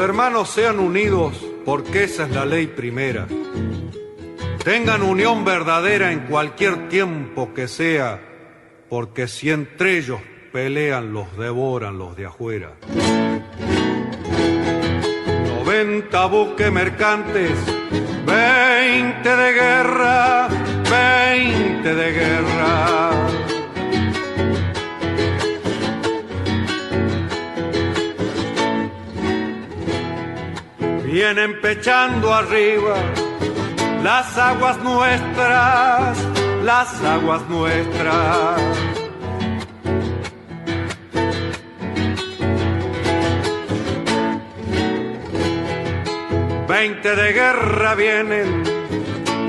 hermanos sean unidos, porque esa es la ley primera. Tengan unión verdadera en cualquier tiempo que sea, porque si entre ellos pelean, los devoran los de afuera. 90 buques mercantes, 20 de guerra, 20 de guerra. Vienen pechando arriba las aguas nuestras, las aguas nuestras. Veinte de guerra vienen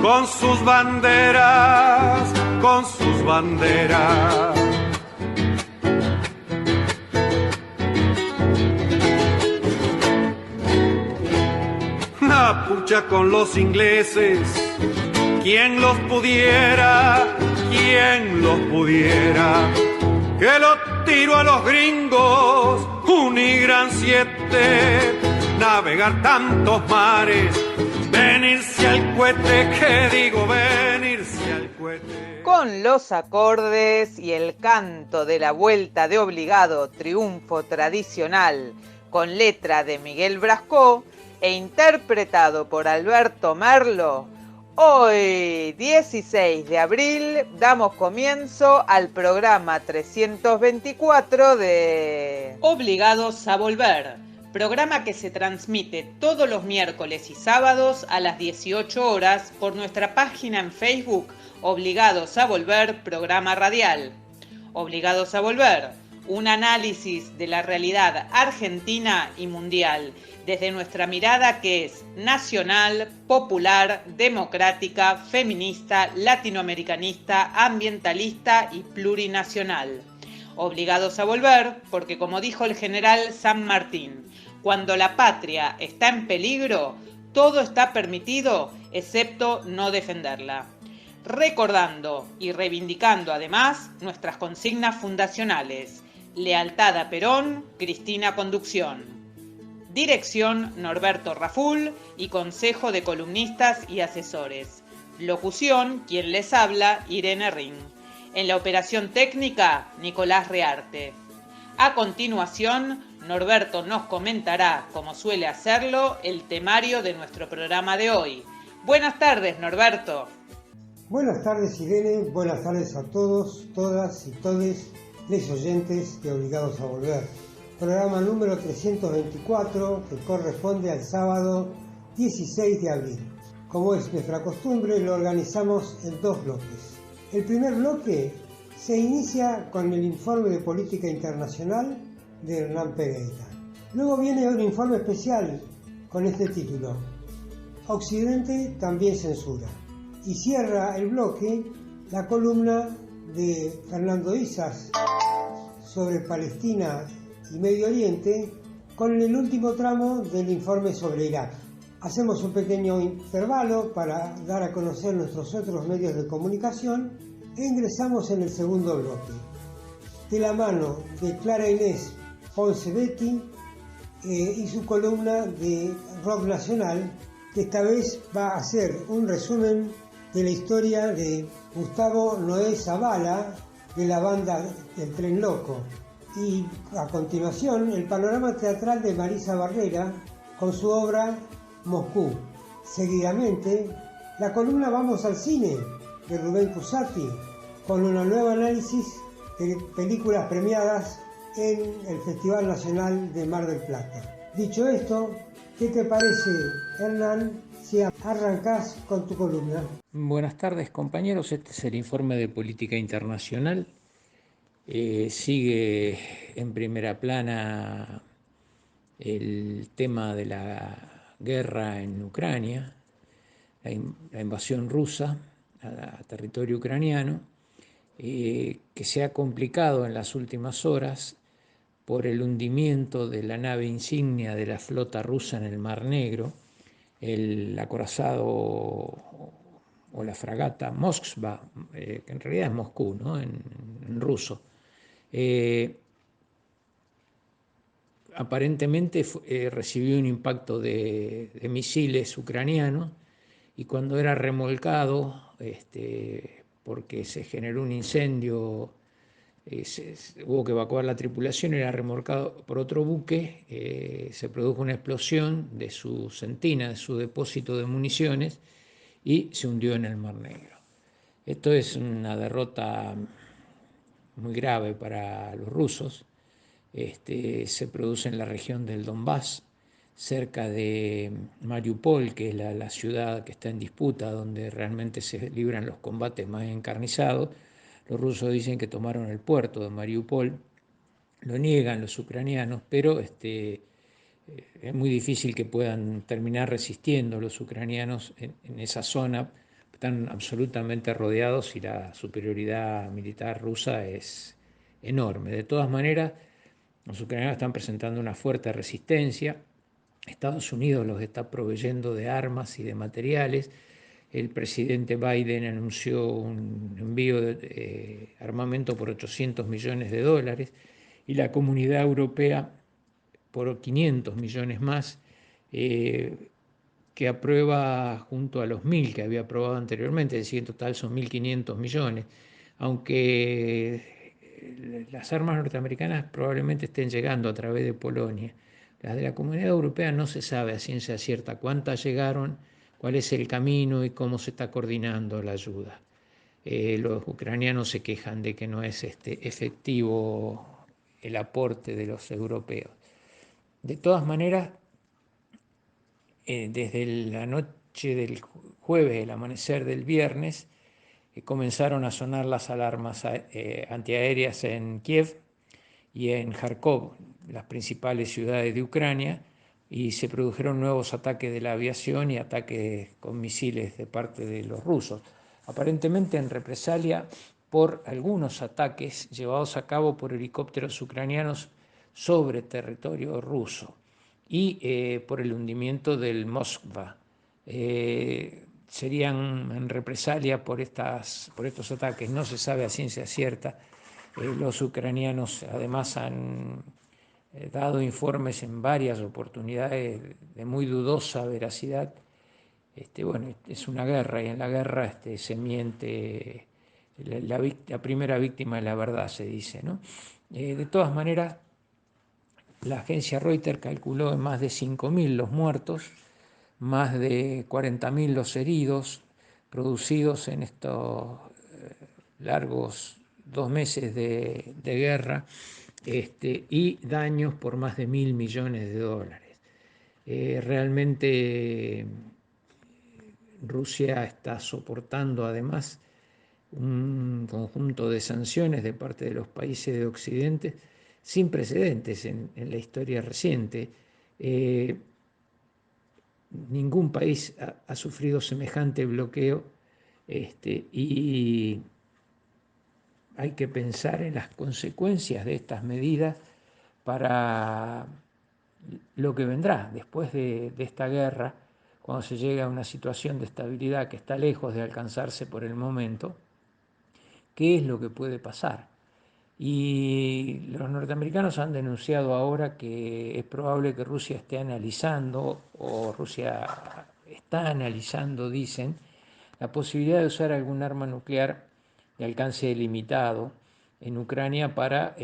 con sus banderas, con sus banderas. La pucha con los ingleses, ¿quién los pudiera? ¿Quién los pudiera? Que lo tiro a los gringos, un y gran 7, navegar tantos mares, venirse al cohete, que digo venirse al cohete. Con los acordes y el canto de la vuelta de obligado triunfo tradicional, con letra de Miguel Brascó e interpretado por Alberto Merlo, hoy 16 de abril damos comienzo al programa 324 de Obligados a Volver, programa que se transmite todos los miércoles y sábados a las 18 horas por nuestra página en Facebook Obligados a Volver, programa radial. Obligados a Volver, un análisis de la realidad argentina y mundial, desde nuestra mirada que es nacional, popular, democrática, feminista, latinoamericanista, ambientalista y plurinacional. Obligados a volver, porque como dijo el general San Martín, cuando la patria está en peligro, todo está permitido excepto no defenderla. Recordando y reivindicando además nuestras consignas fundacionales: lealtad a Perón, Cristina Conducción. Dirección Norberto Raful y consejo de columnistas y asesores. Locución, quien les habla, Irene Ring. En la operación técnica, Nicolás Rearte. A continuación, Norberto nos comentará, como suele hacerlo, el temario de nuestro programa de hoy. Buenas tardes, Norberto. Buenas tardes, Irene. Buenas tardes a todos, todas y todes, les oyentes de Obligados a Volver. Programa número 324, que corresponde al sábado 16 de abril. Como es nuestra costumbre, lo organizamos en dos bloques. El primer bloque se inicia con el informe de política internacional de Hernán Pereira. Luego viene un informe especial con este título: Occidente también censura. Y cierra el bloque la columna de Fernando Izas sobre Palestina y Medio Oriente, con el último tramo del informe sobre Irak. Hacemos un pequeño intervalo para dar a conocer nuestros otros medios de comunicación e ingresamos en el segundo bloque, de la mano de Clara Inés Ponce Betty y su columna de rock nacional, que esta vez va a hacer un resumen de la historia de Gustavo Noé Zavala, de la banda El Tren Loco. Y a continuación, el panorama teatral de Marisa Barrera con su obra Moscú. Seguidamente, la columna Vamos al Cine de Rubén Cusati, con un nuevo análisis de películas premiadas en el Festival Nacional de Mar del Plata. Dicho esto, ¿qué te parece, Hernán, si arrancás con tu columna? Buenas tardes, compañeros. Este es el informe de política internacional. Sigue en primera plana el tema de la guerra en Ucrania, la invasión rusa a territorio ucraniano, que se ha complicado en las últimas horas por el hundimiento de la nave insignia de la flota rusa en el Mar Negro, el acorazado o la fragata Moskva, que en realidad es Moscú, ¿no? en ruso. aparentemente recibió un impacto de misiles ucranianos, y cuando era remolcado, porque se generó un incendio, hubo que evacuar la tripulación, era remolcado por otro buque, se produjo una explosión de su centina, de su depósito de municiones, y se hundió en el Mar Negro. Esto es una derrota muy grave para los rusos. Se produce en la región del Donbass, cerca de Mariupol, que es la ciudad que está en disputa, donde realmente se libran los combates más encarnizados. Los rusos dicen que tomaron el puerto de Mariupol, lo niegan los ucranianos, pero es muy difícil que puedan terminar resistiendo los ucranianos en esa zona. Están absolutamente rodeados y la superioridad militar rusa es enorme. De todas maneras, los ucranianos están presentando una fuerte resistencia. Estados Unidos los está proveyendo de armas y de materiales. El presidente Biden anunció un envío de armamento por $800 millones, y la Comunidad Europea por 500 millones más, que aprueba junto a los 1.000 que había aprobado anteriormente, es decir, en total son 1.500 millones, aunque las armas norteamericanas probablemente estén llegando a través de Polonia. Las de la Comunidad Europea no se sabe a ciencia cierta cuántas llegaron, cuál es el camino y cómo se está coordinando la ayuda. Los ucranianos se quejan de que no es efectivo el aporte de los europeos. De todas maneras, desde la noche del jueves, el amanecer del viernes, comenzaron a sonar las alarmas antiaéreas en Kiev y en Kharkov, las principales ciudades de Ucrania, y se produjeron nuevos ataques de la aviación y ataques con misiles de parte de los rusos, aparentemente en represalia por algunos ataques llevados a cabo por helicópteros ucranianos sobre territorio ruso, y por el hundimiento del Moskva. Serían en represalia por estos ataques. No se sabe a ciencia cierta. Los ucranianos además han dado informes en varias oportunidades de muy dudosa veracidad. Bueno, es una guerra, y en la guerra se miente. La primera víctima es la verdad, se dice, ¿no? De todas maneras, la agencia Reuters calculó en más de 5.000 los muertos, más de 40.000 los heridos, producidos en estos largos 2 meses de guerra, y daños por más de $1.000 millones. Realmente Rusia está soportando además un conjunto de sanciones de parte de los países de Occidente sin precedentes en la historia reciente. Ningún país ha sufrido semejante bloqueo, y hay que pensar en las consecuencias de estas medidas para lo que vendrá después de esta guerra, cuando se llega a una situación de estabilidad que está lejos de alcanzarse por el momento. ¿Qué es lo que puede pasar? Y los norteamericanos han denunciado ahora que es probable que Rusia esté analizando, o Rusia está analizando, dicen, la posibilidad de usar algún arma nuclear de alcance limitado en Ucrania para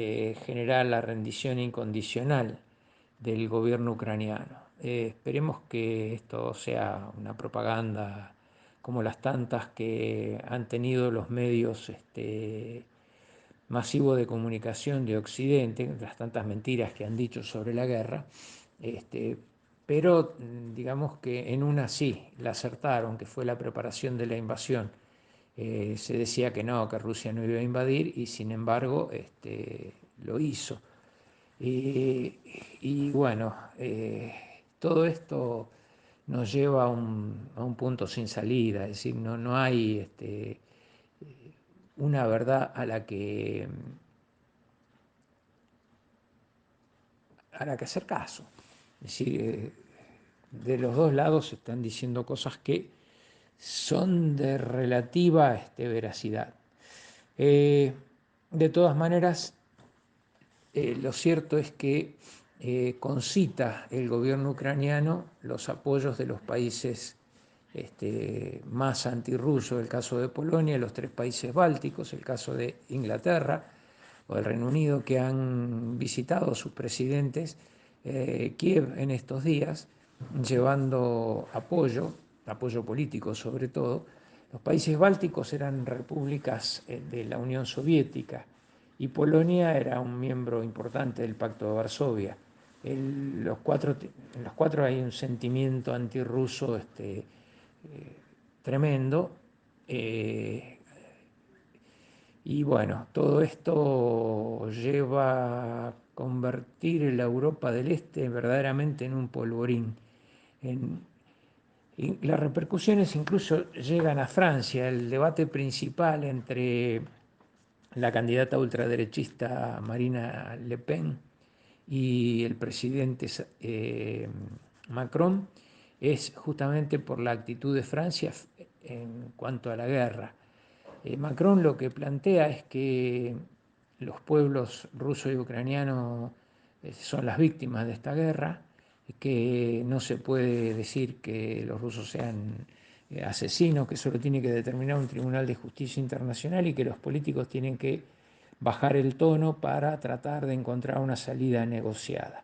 generar la rendición incondicional del gobierno ucraniano. Esperemos que esto sea una propaganda como las tantas que han tenido los medios masivos de comunicación de Occidente, las tantas mentiras que han dicho sobre la guerra, pero digamos que en una sí la acertaron, que fue la preparación de la invasión. Se decía que no, que Rusia no iba a invadir, y sin embargo lo hizo. Y bueno, todo esto nos lleva a un punto sin salida, es decir, no hay una verdad a la que hacer caso. Es decir, de los dos lados se están diciendo cosas que son de relativa veracidad. De todas maneras, lo cierto es que concita el gobierno ucraniano los apoyos de los países más antirrusos, el caso de Polonia, los 3 países bálticos, el caso de Inglaterra o el Reino Unido, que han visitado a sus presidentes Kiev en estos días, llevando apoyo político sobre todo. Los países bálticos eran repúblicas de la Unión Soviética y Polonia era un miembro importante del Pacto de Varsovia. En los cuatro hay un sentimiento antirruso tremendo. Y bueno, todo esto lleva a convertir la Europa del Este verdaderamente en un polvorín. Y las repercusiones incluso llegan a Francia. El debate principal entre la candidata ultraderechista Marine Le Pen y el presidente Macron es justamente por la actitud de Francia en cuanto a la guerra. Macron lo que plantea es que los pueblos ruso y ucraniano son las víctimas de esta guerra, que no se puede decir que los rusos sean asesinos, que eso lo tiene que determinar un tribunal de justicia internacional y que los políticos tienen que bajar el tono para tratar de encontrar una salida negociada.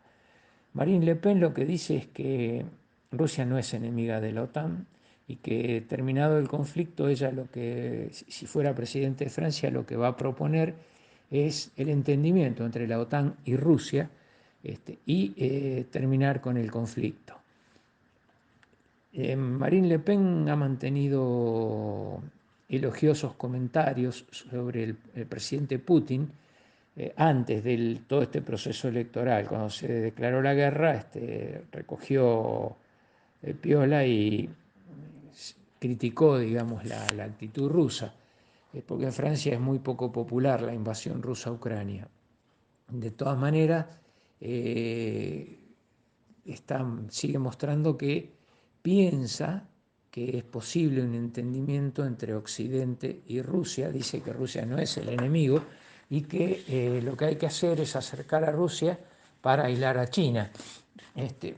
Marine Le Pen lo que dice es que Rusia no es enemiga de la OTAN y que terminado el conflicto, ella lo que, si fuera presidente de Francia, lo que va a proponer es el entendimiento entre la OTAN y Rusia y terminar con el conflicto. Marine Le Pen ha mantenido elogiosos comentarios sobre el presidente Putin antes de todo este proceso electoral. Cuando se declaró la guerra, recogió piola y criticó, digamos, la actitud rusa, porque en Francia es muy poco popular la invasión rusa a Ucrania. De todas maneras, sigue mostrando que piensa que es posible un entendimiento entre Occidente y Rusia. Dice que Rusia no es el enemigo y que lo que hay que hacer es acercar a Rusia para aislar a China.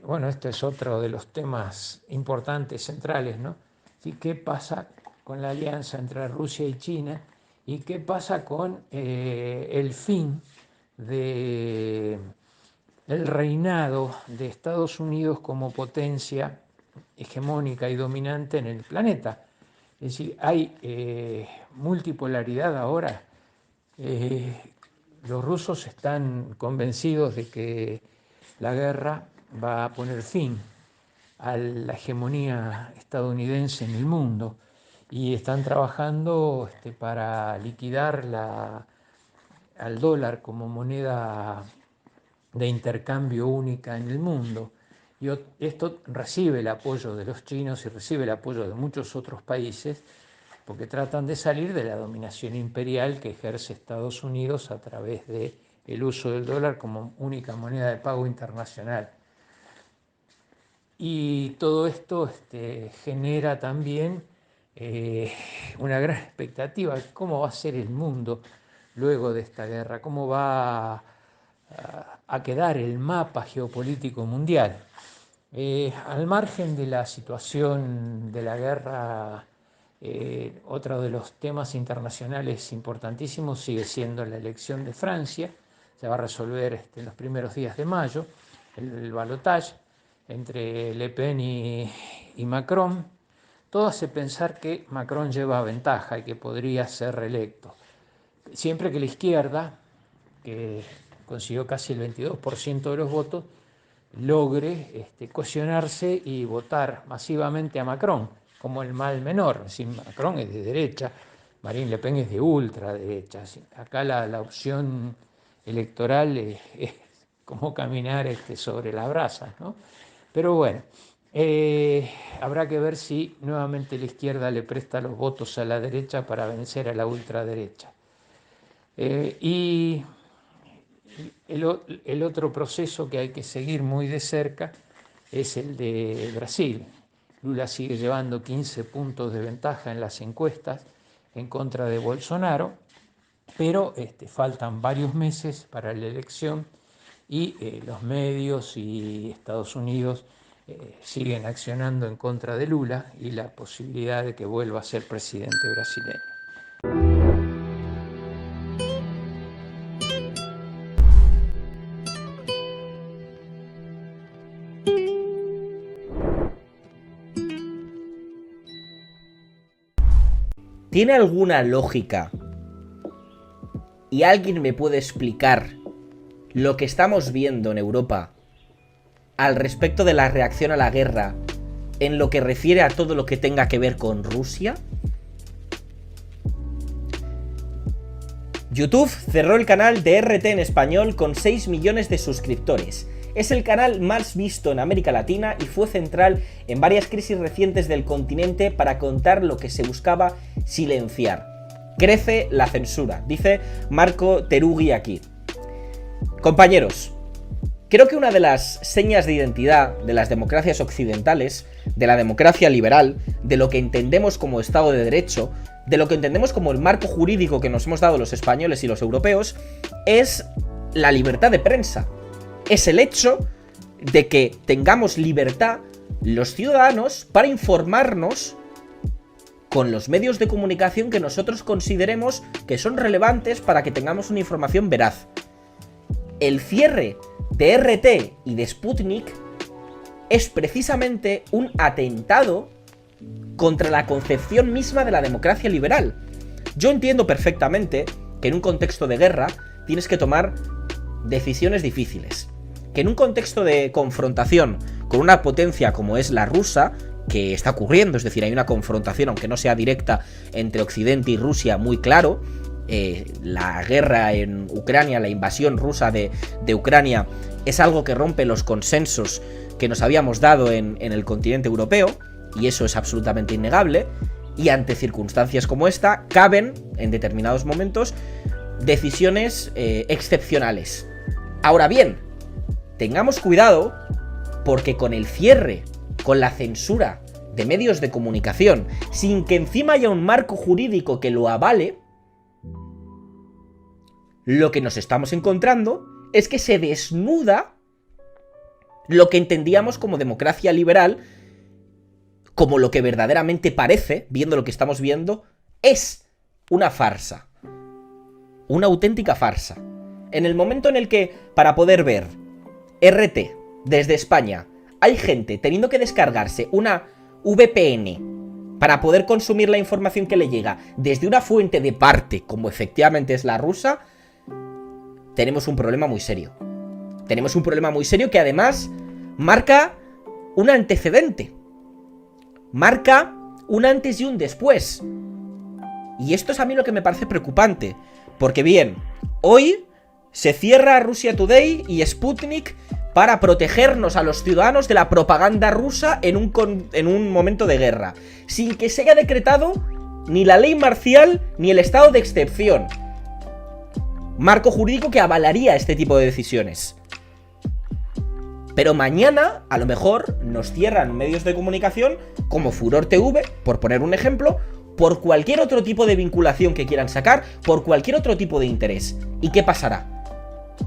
Bueno, esto es otro de los temas importantes, centrales, ¿no? ¿Sí? ¿Qué pasa con la alianza entre Rusia y China? ¿Y qué pasa con el fin del reinado de Estados Unidos como potencia hegemónica y dominante en el planeta? Es decir, hay multipolaridad ahora. Los rusos están convencidos de que la guerra va a poner fin a la hegemonía estadounidense en el mundo y están trabajando para liquidar al dólar como moneda de intercambio única en el mundo. Y esto recibe el apoyo de los chinos y recibe el apoyo de muchos otros países porque tratan de salir de la dominación imperial que ejerce Estados Unidos a través del uso del dólar como única moneda de pago internacional. Y todo esto genera también una gran expectativa de cómo va a ser el mundo luego de esta guerra, cómo va a quedar el mapa geopolítico mundial. Al margen de la situación de la guerra, otro de los temas internacionales importantísimos sigue siendo la elección de Francia. Se va a resolver en los primeros días de mayo el balotaje entre Le Pen y Macron. Todo hace pensar que Macron lleva ventaja y que podría ser reelecto. Siempre que la izquierda, que consiguió casi el 22% de los votos, logre cohesionarse y votar masivamente a Macron como el mal menor. Es decir, Macron es de derecha, Marine Le Pen es de ultraderecha. Acá la opción electoral es como caminar sobre las brasas, ¿no? Pero bueno, habrá que ver si nuevamente la izquierda le presta los votos a la derecha para vencer a la ultraderecha. Y el otro proceso que hay que seguir muy de cerca es el de Brasil. Lula sigue llevando 15 puntos de ventaja en las encuestas en contra de Bolsonaro, pero faltan varios meses para la elección y los medios y Estados Unidos siguen accionando en contra de Lula y la posibilidad de que vuelva a ser presidente brasileño. ¿Tiene alguna lógica? ¿Y alguien me puede explicar lo que estamos viendo en Europa al respecto de la reacción a la guerra en lo que refiere a todo lo que tenga que ver con Rusia? YouTube cerró el canal de RT en español con 6 millones de suscriptores. Es el canal más visto en América Latina y fue central en varias crisis recientes del continente para contar lo que se buscaba silenciar. Crece la censura, dice Marco Terugui aquí. Compañeros, creo que una de las señas de identidad de las democracias occidentales, de la democracia liberal, de lo que entendemos como Estado de Derecho, de lo que entendemos como el marco jurídico que nos hemos dado los españoles y los europeos, es la libertad de prensa. Es el hecho de que tengamos libertad los ciudadanos para informarnos con los medios de comunicación que nosotros consideremos que son relevantes para que tengamos una información veraz. El cierre de RT y de Sputnik es precisamente un atentado contra la concepción misma de la democracia liberal. Yo entiendo perfectamente que en un contexto de guerra tienes que tomar decisiones difíciles. Que en un contexto de confrontación con una potencia como es la rusa, que está ocurriendo, es decir, hay una confrontación, aunque no sea directa, entre Occidente y Rusia muy claro. La guerra en Ucrania, la invasión rusa de Ucrania, es algo que rompe los consensos que nos habíamos dado en el continente europeo, y eso es absolutamente innegable, y ante circunstancias como esta, caben, en determinados momentos, decisiones excepcionales. Ahora bien, tengamos cuidado, porque con el cierre, con la censura de medios de comunicación, sin que encima haya un marco jurídico que lo avale, lo que nos estamos encontrando es que se desnuda lo que entendíamos como democracia liberal, como lo que verdaderamente parece, viendo lo que estamos viendo, es una farsa. Una auténtica farsa. En el momento en el que, para poder ver RT desde España, hay gente teniendo que descargarse una VPN para poder consumir la información que le llega desde una fuente de parte, como efectivamente es la rusa, tenemos un problema muy serio. Tenemos un problema muy serio que además marca un antecedente. Marca un antes y un después. Y esto es a mí lo que me parece preocupante. Porque bien, hoy se cierra Russia Today y Sputnik para protegernos a los ciudadanos de la propaganda rusa en un momento de guerra, sin que se haya decretado ni la ley marcial ni el estado de excepción. Marco jurídico que avalaría este tipo de decisiones. Pero mañana, a lo mejor, nos cierran medios de comunicación como Furor TV, por poner un ejemplo, por cualquier otro tipo de vinculación que quieran sacar, por cualquier otro tipo de interés. ¿Y qué pasará?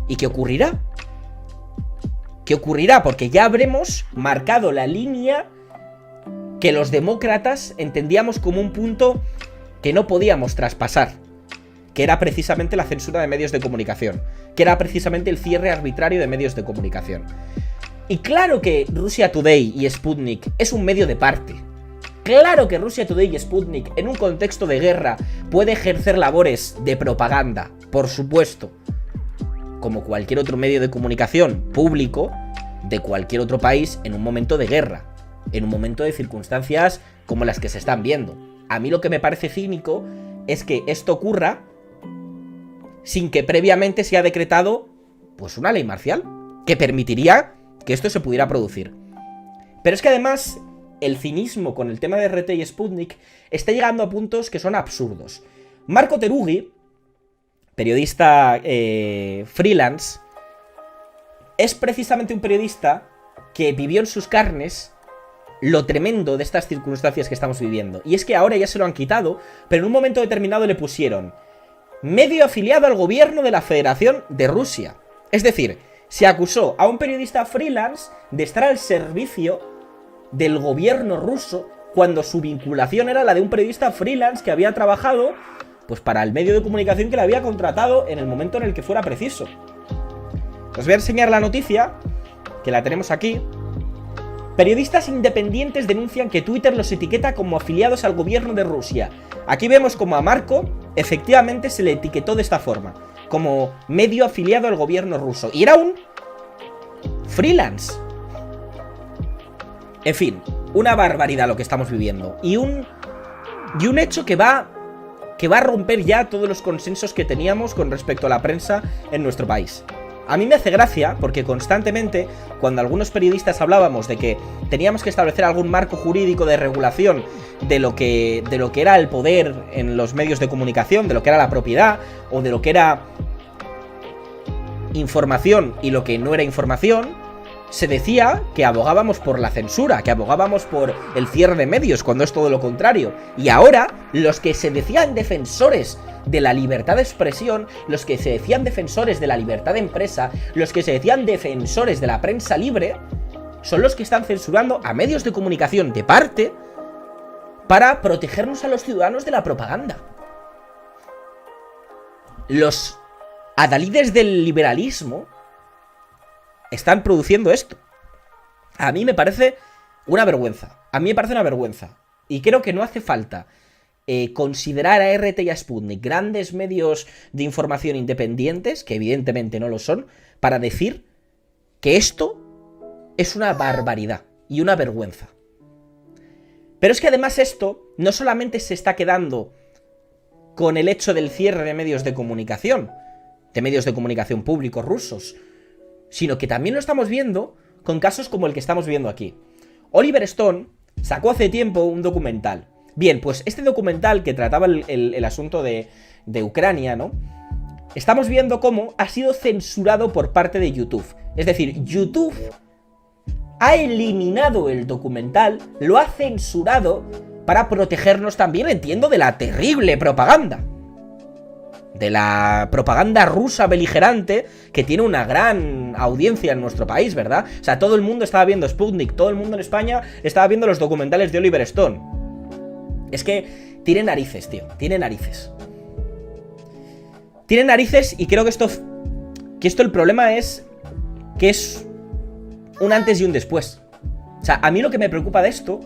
¿Y qué ocurrirá? ¿Qué ocurrirá? Porque ya habremos marcado la línea que los demócratas entendíamos como un punto que no podíamos traspasar, que era precisamente la censura de medios de comunicación, que era precisamente el cierre arbitrario de medios de comunicación. Y claro que Russia Today y Sputnik es un medio de parte. Claro que Russia Today y Sputnik en un contexto de guerra puede ejercer labores de propaganda, por supuesto, como cualquier otro medio de comunicación público de cualquier otro país en un momento de guerra, en un momento de circunstancias como las que se están viendo. A mí lo que me parece cínico es que esto ocurra sin que previamente se haya decretado pues una ley marcial que permitiría que esto se pudiera producir. Pero es que además el cinismo con el tema de RT y Sputnik está llegando a puntos que son absurdos. Marco Terugui, periodista freelance, es precisamente un periodista que vivió en sus carnes lo tremendo de estas circunstancias que estamos viviendo. Y es que ahora ya se lo han quitado, pero en un momento determinado le pusieron medio afiliado al gobierno de la Federación de Rusia. Es decir, se acusó a un periodista freelance de estar al servicio del gobierno ruso cuando su vinculación era la de un periodista freelance que había trabajado pues para el medio de comunicación que le había contratado en el momento en el que fuera preciso. Os voy a enseñar la noticia, que la tenemos aquí. Periodistas independientes denuncian que Twitter los etiqueta como afiliados al gobierno de Rusia. Aquí vemos como a Marco efectivamente se le etiquetó de esta forma, como medio afiliado al gobierno ruso. Y era un freelance. En fin, una barbaridad lo que estamos viviendo. Y un hecho que va a romper ya todos los consensos que teníamos con respecto a la prensa en nuestro país. A mí me hace gracia porque constantemente, cuando algunos periodistas hablábamos de que teníamos que establecer algún marco jurídico de regulación de lo que era el poder en los medios de comunicación, de lo que era la propiedad, o de lo que era información y lo que no era información, se decía que abogábamos por la censura, que abogábamos por el cierre de medios, cuando es todo lo contrario. Y ahora, los que se decían defensores de la libertad de expresión, los que se decían defensores de la libertad de empresa, los que se decían defensores de la prensa libre, son los que están censurando a medios de comunicación de parte para protegernos a los ciudadanos de la propaganda. Los adalides del liberalismo están produciendo esto. A mí me parece una vergüenza. A mí me parece una vergüenza. Y creo que no hace falta considerar a RT y a Sputnik grandes medios de información independientes, que evidentemente no lo son, para decir que esto es una barbaridad y una vergüenza. Pero es que además esto no solamente se está quedando con el hecho del cierre de medios de comunicación públicos rusos, sino que también lo estamos viendo con casos como el que estamos viendo aquí. Oliver Stone sacó hace tiempo un documental. Bien, pues este documental que trataba el asunto de Ucrania, ¿no? Estamos viendo cómo ha sido censurado por parte de YouTube. Es decir, YouTube ha eliminado el documental, lo ha censurado para protegernos también, entiendo, de la terrible propaganda. De la propaganda rusa beligerante que tiene una gran audiencia en nuestro país, ¿verdad? O sea, todo el mundo estaba viendo Sputnik, todo el mundo en España estaba viendo los documentales de Oliver Stone. Es que tiene narices, tío, tiene narices. Tiene narices y creo que esto el problema es que es un antes y un después. O sea, a mí lo que me preocupa de esto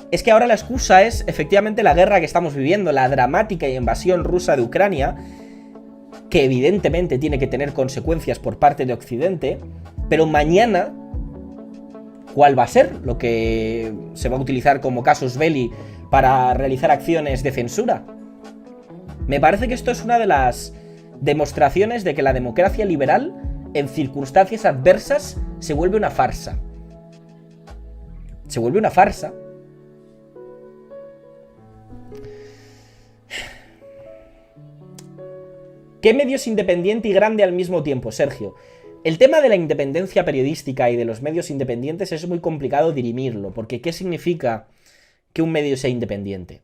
es que ahora la excusa es efectivamente la guerra que estamos viviendo, la dramática invasión rusa de Ucrania, que evidentemente tiene que tener consecuencias por parte de Occidente, pero mañana, ¿cuál va a ser lo que se va a utilizar como casus belli para realizar acciones de censura? Me parece que esto es una de las demostraciones de que la democracia liberal, en circunstancias adversas, se vuelve una farsa. Se vuelve una farsa. ¿Qué medio es independiente y grande al mismo tiempo, Sergio? El tema de la independencia periodística y de los medios independientes es muy complicado dirimirlo, porque ¿qué significa que un medio sea independiente?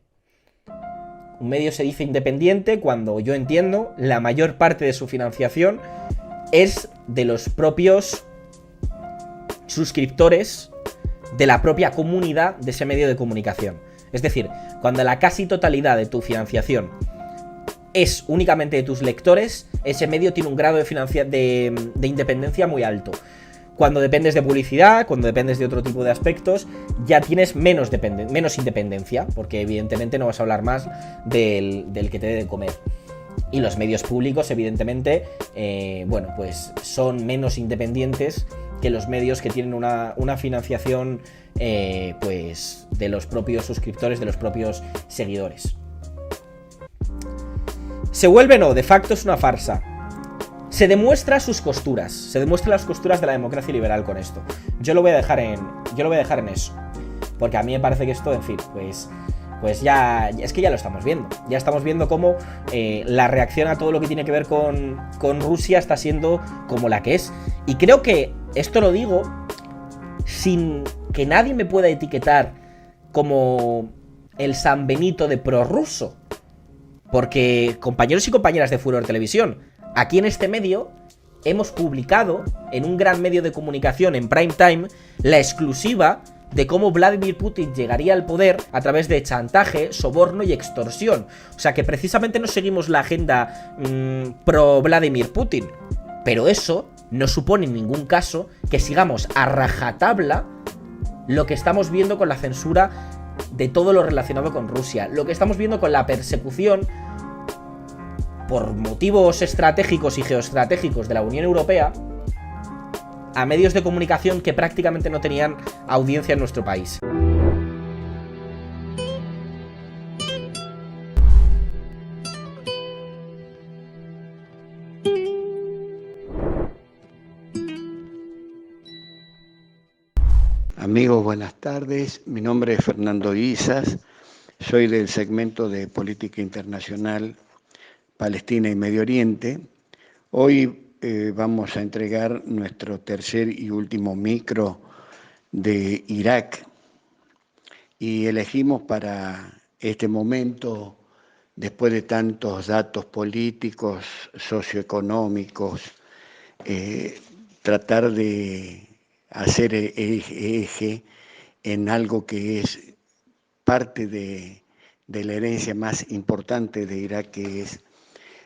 Un medio se dice independiente cuando, yo entiendo, la mayor parte de su financiación es de los propios suscriptores de la propia comunidad de ese medio de comunicación. Es decir, cuando la casi totalidad de tu financiación es únicamente de tus lectores, ese medio tiene un grado de independencia muy alto. Cuando dependes de publicidad, cuando dependes de otro tipo de aspectos, ya tienes menos independencia, porque evidentemente no vas a hablar más del que te dé de comer. Y los medios públicos, evidentemente, bueno, pues son menos independientes que los medios que tienen una financiación, pues, de los propios suscriptores, de los propios seguidores. Se vuelve, no, de facto es una farsa. Se demuestra sus costuras, se demuestra las costuras de la democracia liberal con esto. Yo lo voy a dejar en eso. Porque a mí me parece que esto, en fin, pues ya, es que ya lo estamos viendo. Ya estamos viendo cómo la reacción a todo lo que tiene que ver con Rusia está siendo como la que es. Y creo que esto lo digo sin que nadie me pueda etiquetar como el San Benito de prorruso. Porque, compañeros y compañeras de Furor Televisión, aquí en este medio hemos publicado en un gran medio de comunicación en prime time la exclusiva de cómo Vladimir Putin llegaría al poder a través de chantaje, soborno y extorsión. O sea que precisamente no seguimos la agenda pro Vladimir Putin. Pero eso no supone en ningún caso que sigamos a rajatabla lo que estamos viendo con la censura de todo lo relacionado con Rusia, lo que estamos viendo con la persecución por motivos estratégicos y geoestratégicos de la Unión Europea a medios de comunicación que prácticamente no tenían audiencia en nuestro país. Amigos, buenas tardes. Mi nombre es Fernando Izas. Soy del segmento de Política Internacional, Palestina y Medio Oriente. Hoy vamos a entregar nuestro tercer y último micro de Irak y elegimos para este momento, después de tantos datos políticos, socioeconómicos, tratar de hacer eje en algo que es parte de la herencia más importante de Irak, que es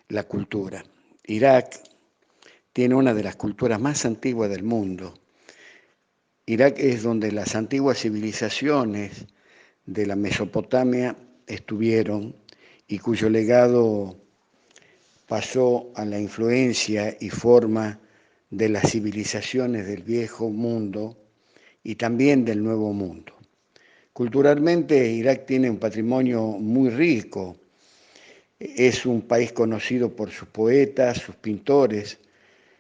la cultura. Irak tiene una de las culturas más antiguas del mundo. Irak es donde las antiguas civilizaciones de la Mesopotamia estuvieron y cuyo legado pasó a la influencia y forma de las civilizaciones del viejo mundo y también del nuevo mundo. Culturalmente, Irak tiene un patrimonio muy rico. Es un país conocido por sus poetas, sus pintores,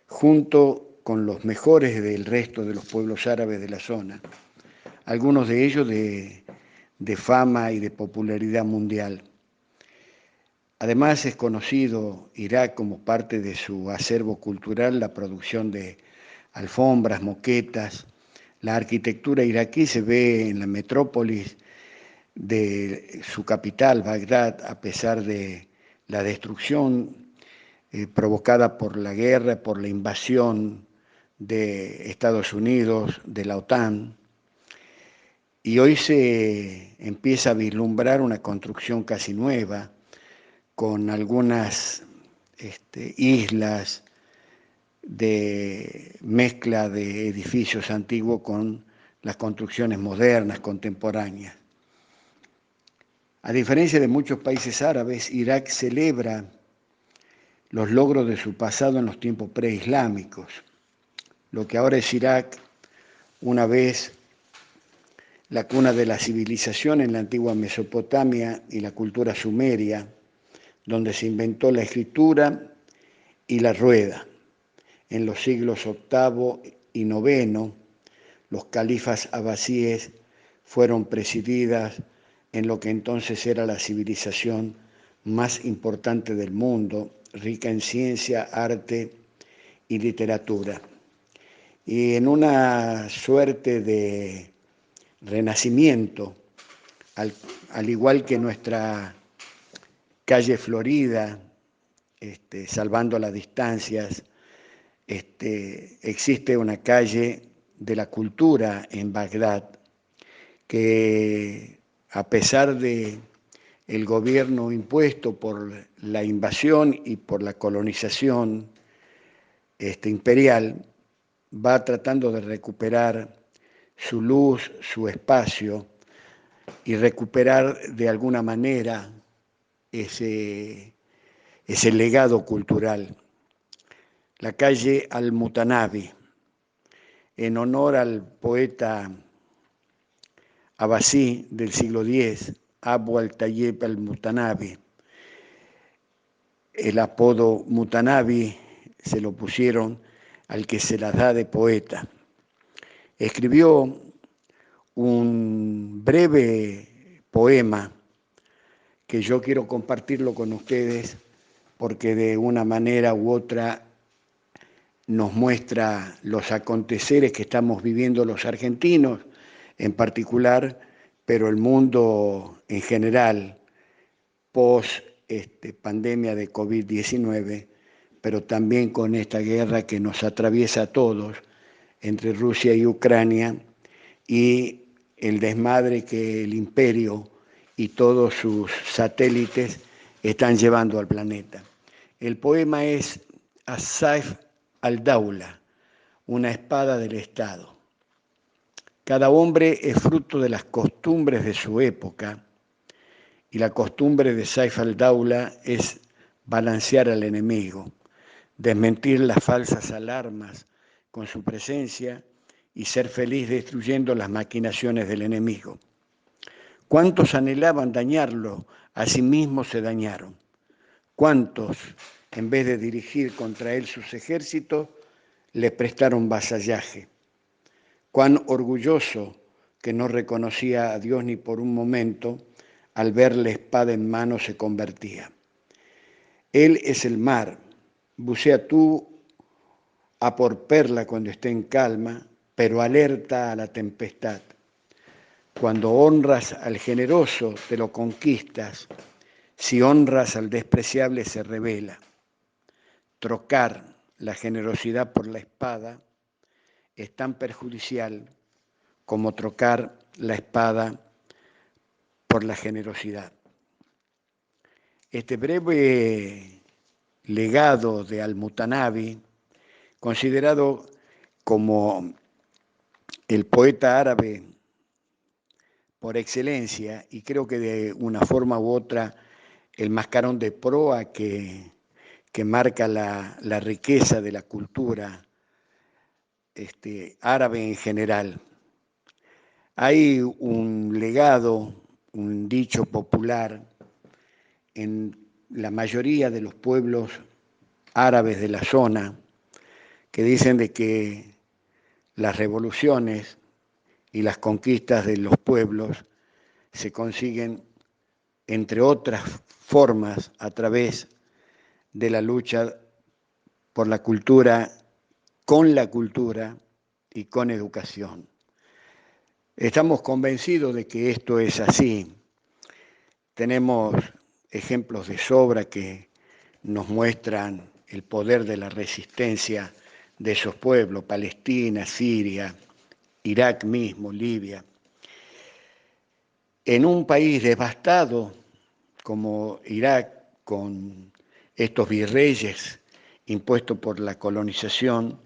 junto con los mejores del resto de los pueblos árabes de la zona, algunos de ellos de fama y de popularidad mundial. Además es conocido Irak como parte de su acervo cultural, la producción de alfombras, moquetas. La arquitectura iraquí se ve en la metrópolis de su capital, Bagdad, a pesar de la destrucción provocada por la guerra, por la invasión de Estados Unidos, de la OTAN. Y hoy se empieza a vislumbrar una construcción casi nueva, con algunas islas de mezcla de edificios antiguos con las construcciones modernas, contemporáneas. A diferencia de muchos países árabes, Irak celebra los logros de su pasado en los tiempos preislámicos. Lo que ahora es Irak, una vez la cuna de la civilización en la antigua Mesopotamia y la cultura sumeria, donde se inventó la escritura y la rueda. En los siglos VIII y IX, los califas abasíes fueron presididas en lo que entonces era la civilización más importante del mundo, rica en ciencia, arte y literatura. Y en una suerte de renacimiento, al igual que nuestra calle Florida, salvando las distancias, existe una calle de la cultura en Bagdad que, a pesar de el gobierno impuesto por la invasión y por la colonización imperial, va tratando de recuperar su luz, su espacio y recuperar de alguna manera ese legado cultural. La calle Al-Mutanabi, en honor al poeta abasí del siglo X, Abu al-Tayyib al-Mutanabi. El apodo Mutanabi se lo pusieron al que se las da de poeta. Escribió un breve poema que yo quiero compartirlo con ustedes porque de una manera u otra nos muestra los aconteceres que estamos viviendo los argentinos en particular, pero el mundo en general, post pandemia de COVID-19, pero también con esta guerra que nos atraviesa a todos entre Rusia y Ucrania y el desmadre que el imperio y todos sus satélites están llevando al planeta. El poema es As-Saif al-Dawla, una espada del Estado. Cada hombre es fruto de las costumbres de su época y la costumbre de Saif al-Dawla es balancear al enemigo, desmentir las falsas alarmas con su presencia y ser feliz destruyendo las maquinaciones del enemigo. ¿Cuántos anhelaban dañarlo? A sí mismos se dañaron. ¿Cuántos, en vez de dirigir contra él sus ejércitos, le prestaron vasallaje? Cuán orgulloso que no reconocía a Dios ni por un momento, al ver la espada en mano se convertía. Él es el mar, bucea tú a por perla cuando esté en calma, pero alerta a la tempestad. Cuando honras al generoso, te lo conquistas. Si honras al despreciable, se revela. Trocar la generosidad por la espada es tan perjudicial como trocar la espada por la generosidad. Este breve legado de Al-Mutanabi, considerado como el poeta árabe por excelencia, y creo que de una forma u otra el mascarón de proa que marca la riqueza de la cultura árabe en general. Hay un legado, un dicho popular en la mayoría de los pueblos árabes de la zona que dicen de que las revoluciones y las conquistas de los pueblos se consiguen, entre otras formas, a través de la lucha por la cultura, con la cultura y con educación. Estamos convencidos de que esto es así. Tenemos ejemplos de sobra que nos muestran el poder de la resistencia de esos pueblos, Palestina, Siria, Irak mismo, Libia. En un país devastado como Irak, con estos virreyes impuestos por la colonización,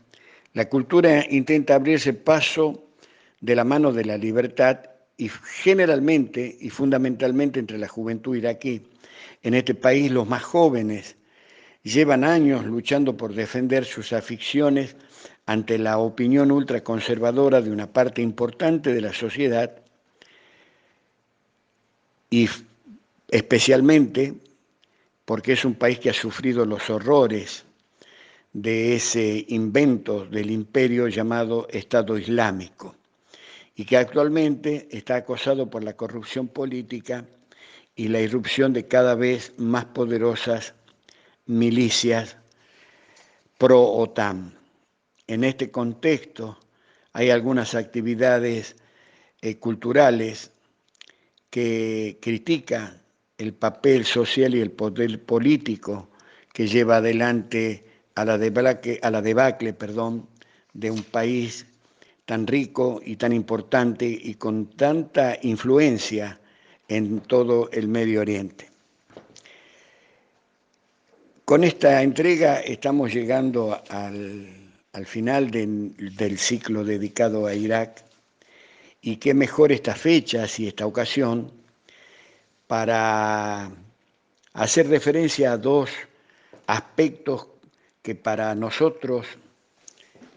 la cultura intenta abrirse paso de la mano de la libertad y generalmente y fundamentalmente entre la juventud iraquí. En este país los más jóvenes llevan años luchando por defender sus aficiones ante la opinión ultraconservadora de una parte importante de la sociedad y especialmente porque es un país que ha sufrido los horrores de ese invento del imperio llamado Estado Islámico y que actualmente está acosado por la corrupción política y la irrupción de cada vez más poderosas milicias pro-OTAN. En este contexto hay algunas actividades culturales que critican el papel social y el poder político que lleva adelante a la debacle de un país tan rico y tan importante y con tanta influencia en todo el Medio Oriente. Con esta entrega estamos llegando al final del ciclo dedicado a Irak, y qué mejor estas fechas y esta ocasión para hacer referencia a dos aspectos que para nosotros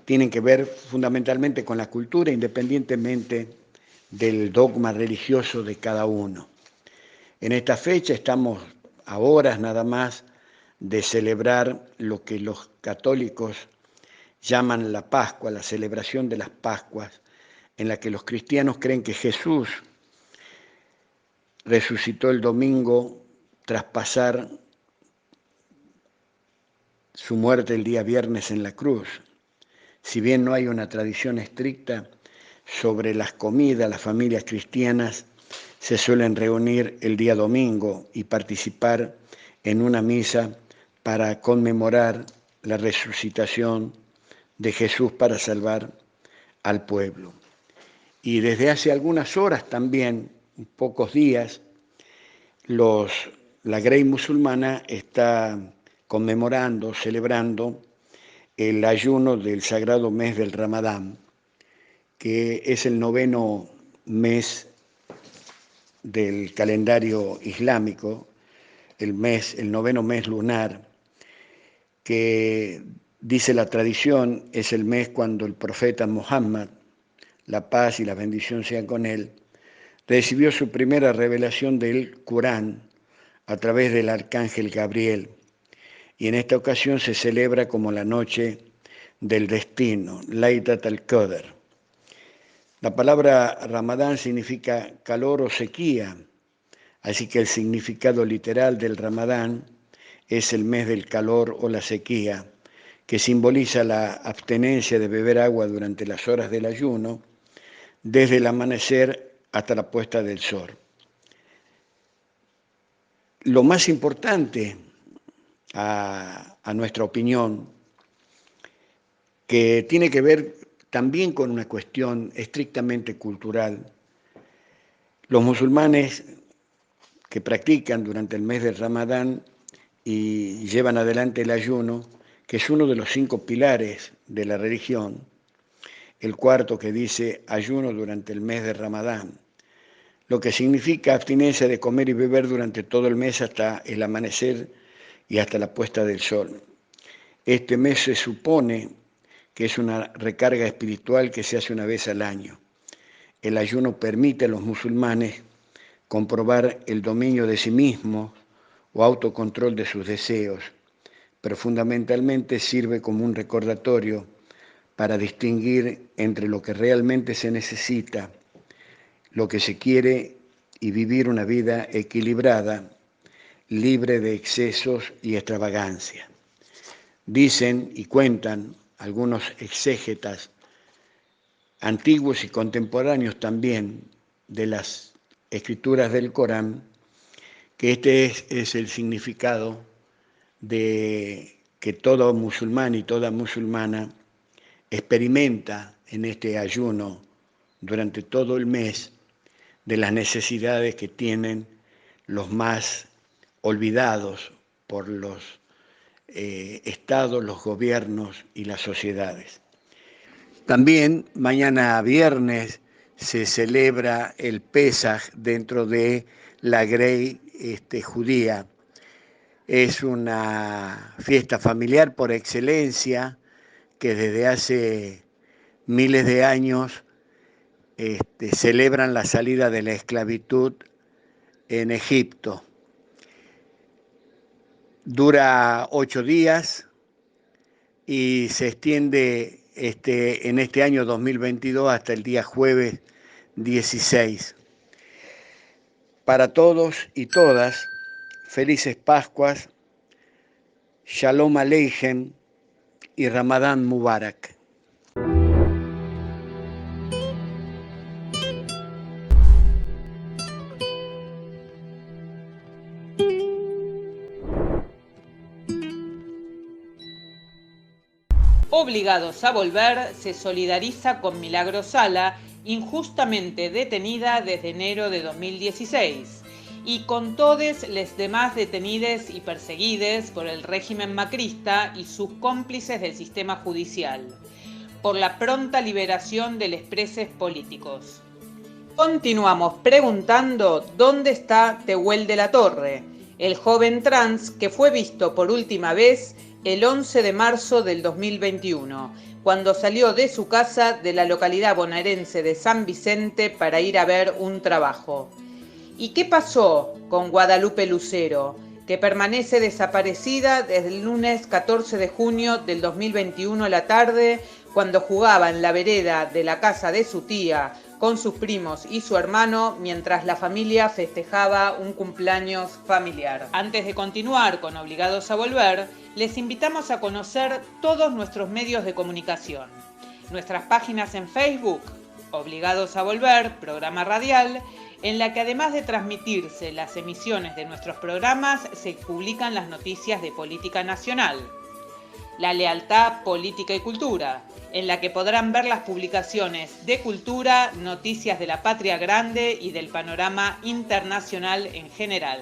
tienen que ver fundamentalmente con la cultura, independientemente del dogma religioso de cada uno. En esta fecha estamos a horas nada más de celebrar lo que los católicos llaman la Pascua, la celebración de las Pascuas, en la que los cristianos creen que Jesús resucitó el domingo tras pasar su muerte el día viernes en la cruz. Si bien no hay una tradición estricta sobre las comidas, las familias cristianas se suelen reunir el día domingo y participar en una misa para conmemorar la resucitación de Jesús para salvar al pueblo. Y desde hace algunas horas también, pocos días, la Grey musulmana está conmemorando, celebrando el ayuno del sagrado mes del Ramadán, que es el 9º mes del calendario islámico, el 9º mes lunar, que dice la tradición es el mes cuando el profeta Muhammad, la paz y la bendición sean con él, recibió su primera revelación del Corán a través del arcángel Gabriel, y en esta ocasión se celebra como la noche del destino, Laylat al-Qadr. La palabra Ramadán significa calor o sequía, así que el significado literal del Ramadán es el mes del calor o la sequía, que simboliza la abstenencia de beber agua durante las horas del ayuno, desde el amanecer hasta la puesta del sol. Lo más importante, a nuestra opinión, que tiene que ver también con una cuestión estrictamente cultural, los musulmanes que practican durante el mes del Ramadán y llevan adelante el ayuno, que es uno de los 5 pilares de la religión, el cuarto que dice ayuno durante el mes de Ramadán, lo que significa abstinencia de comer y beber durante todo el mes hasta el amanecer y hasta la puesta del sol. Este mes se supone que es una recarga espiritual que se hace una vez al año. El ayuno permite a los musulmanes comprobar el dominio de sí mismos o autocontrol de sus deseos, pero fundamentalmente sirve como un recordatorio para distinguir entre lo que realmente se necesita, lo que se quiere y vivir una vida equilibrada, libre de excesos y extravagancia. Dicen y cuentan algunos exégetas antiguos y contemporáneos también de las escrituras del Corán, que este es el significado de que todo musulmán y toda musulmana experimenta en este ayuno durante todo el mes de las necesidades que tienen los más olvidados por los estados, los gobiernos y las sociedades. También mañana viernes se celebra el Pesaj dentro de la Grey judía. Es una fiesta familiar por excelencia que desde hace miles de años celebran la salida de la esclavitud en Egipto. Dura 8 días y se extiende en este año 2022 hasta el día jueves 16. Para todos y todas, felices Pascuas, Shalom Aleichem y Ramadán Mubarak. Obligados a Volver se solidariza con Milagro Sala, injustamente detenida desde enero de 2016, y con todos los demás detenidos y perseguidos por el régimen macrista y sus cómplices del sistema judicial, por la pronta liberación de los presos políticos. Continuamos preguntando dónde está Tehuel de la Torre, el joven trans que fue visto por última vez el 11 de marzo del 2021, cuando salió de su casa de la localidad bonaerense de San Vicente para ir a ver un trabajo. ¿Y qué pasó con Guadalupe Lucero, que permanece desaparecida desde el lunes 14 de junio del 2021 a la tarde, cuando jugaba en la vereda de la casa de su tía con sus primos y su hermano mientras la familia festejaba un cumpleaños familiar? Antes de continuar con Obligados a Volver, les invitamos a conocer todos nuestros medios de comunicación. Nuestras páginas en Facebook, Obligados a Volver, programa radial, en la que además de transmitirse las emisiones de nuestros programas, se publican las noticias de política nacional. La Lealtad, Política y Cultura, en la que podrán ver las publicaciones de cultura, noticias de la patria grande y del panorama internacional en general.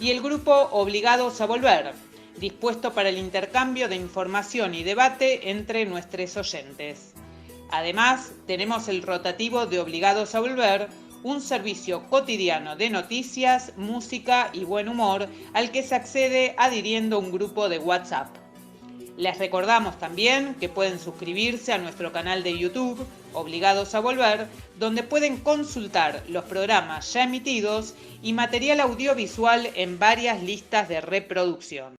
Y el grupo Obligados a Volver, dispuesto para el intercambio de información y debate entre nuestros oyentes. Además, tenemos el rotativo de Obligados a Volver, un servicio cotidiano de noticias, música y buen humor al que se accede adhiriendo a un grupo de WhatsApp. Les recordamos también que pueden suscribirse a nuestro canal de YouTube, Obligados a Volver, donde pueden consultar los programas ya emitidos y material audiovisual en varias listas de reproducción.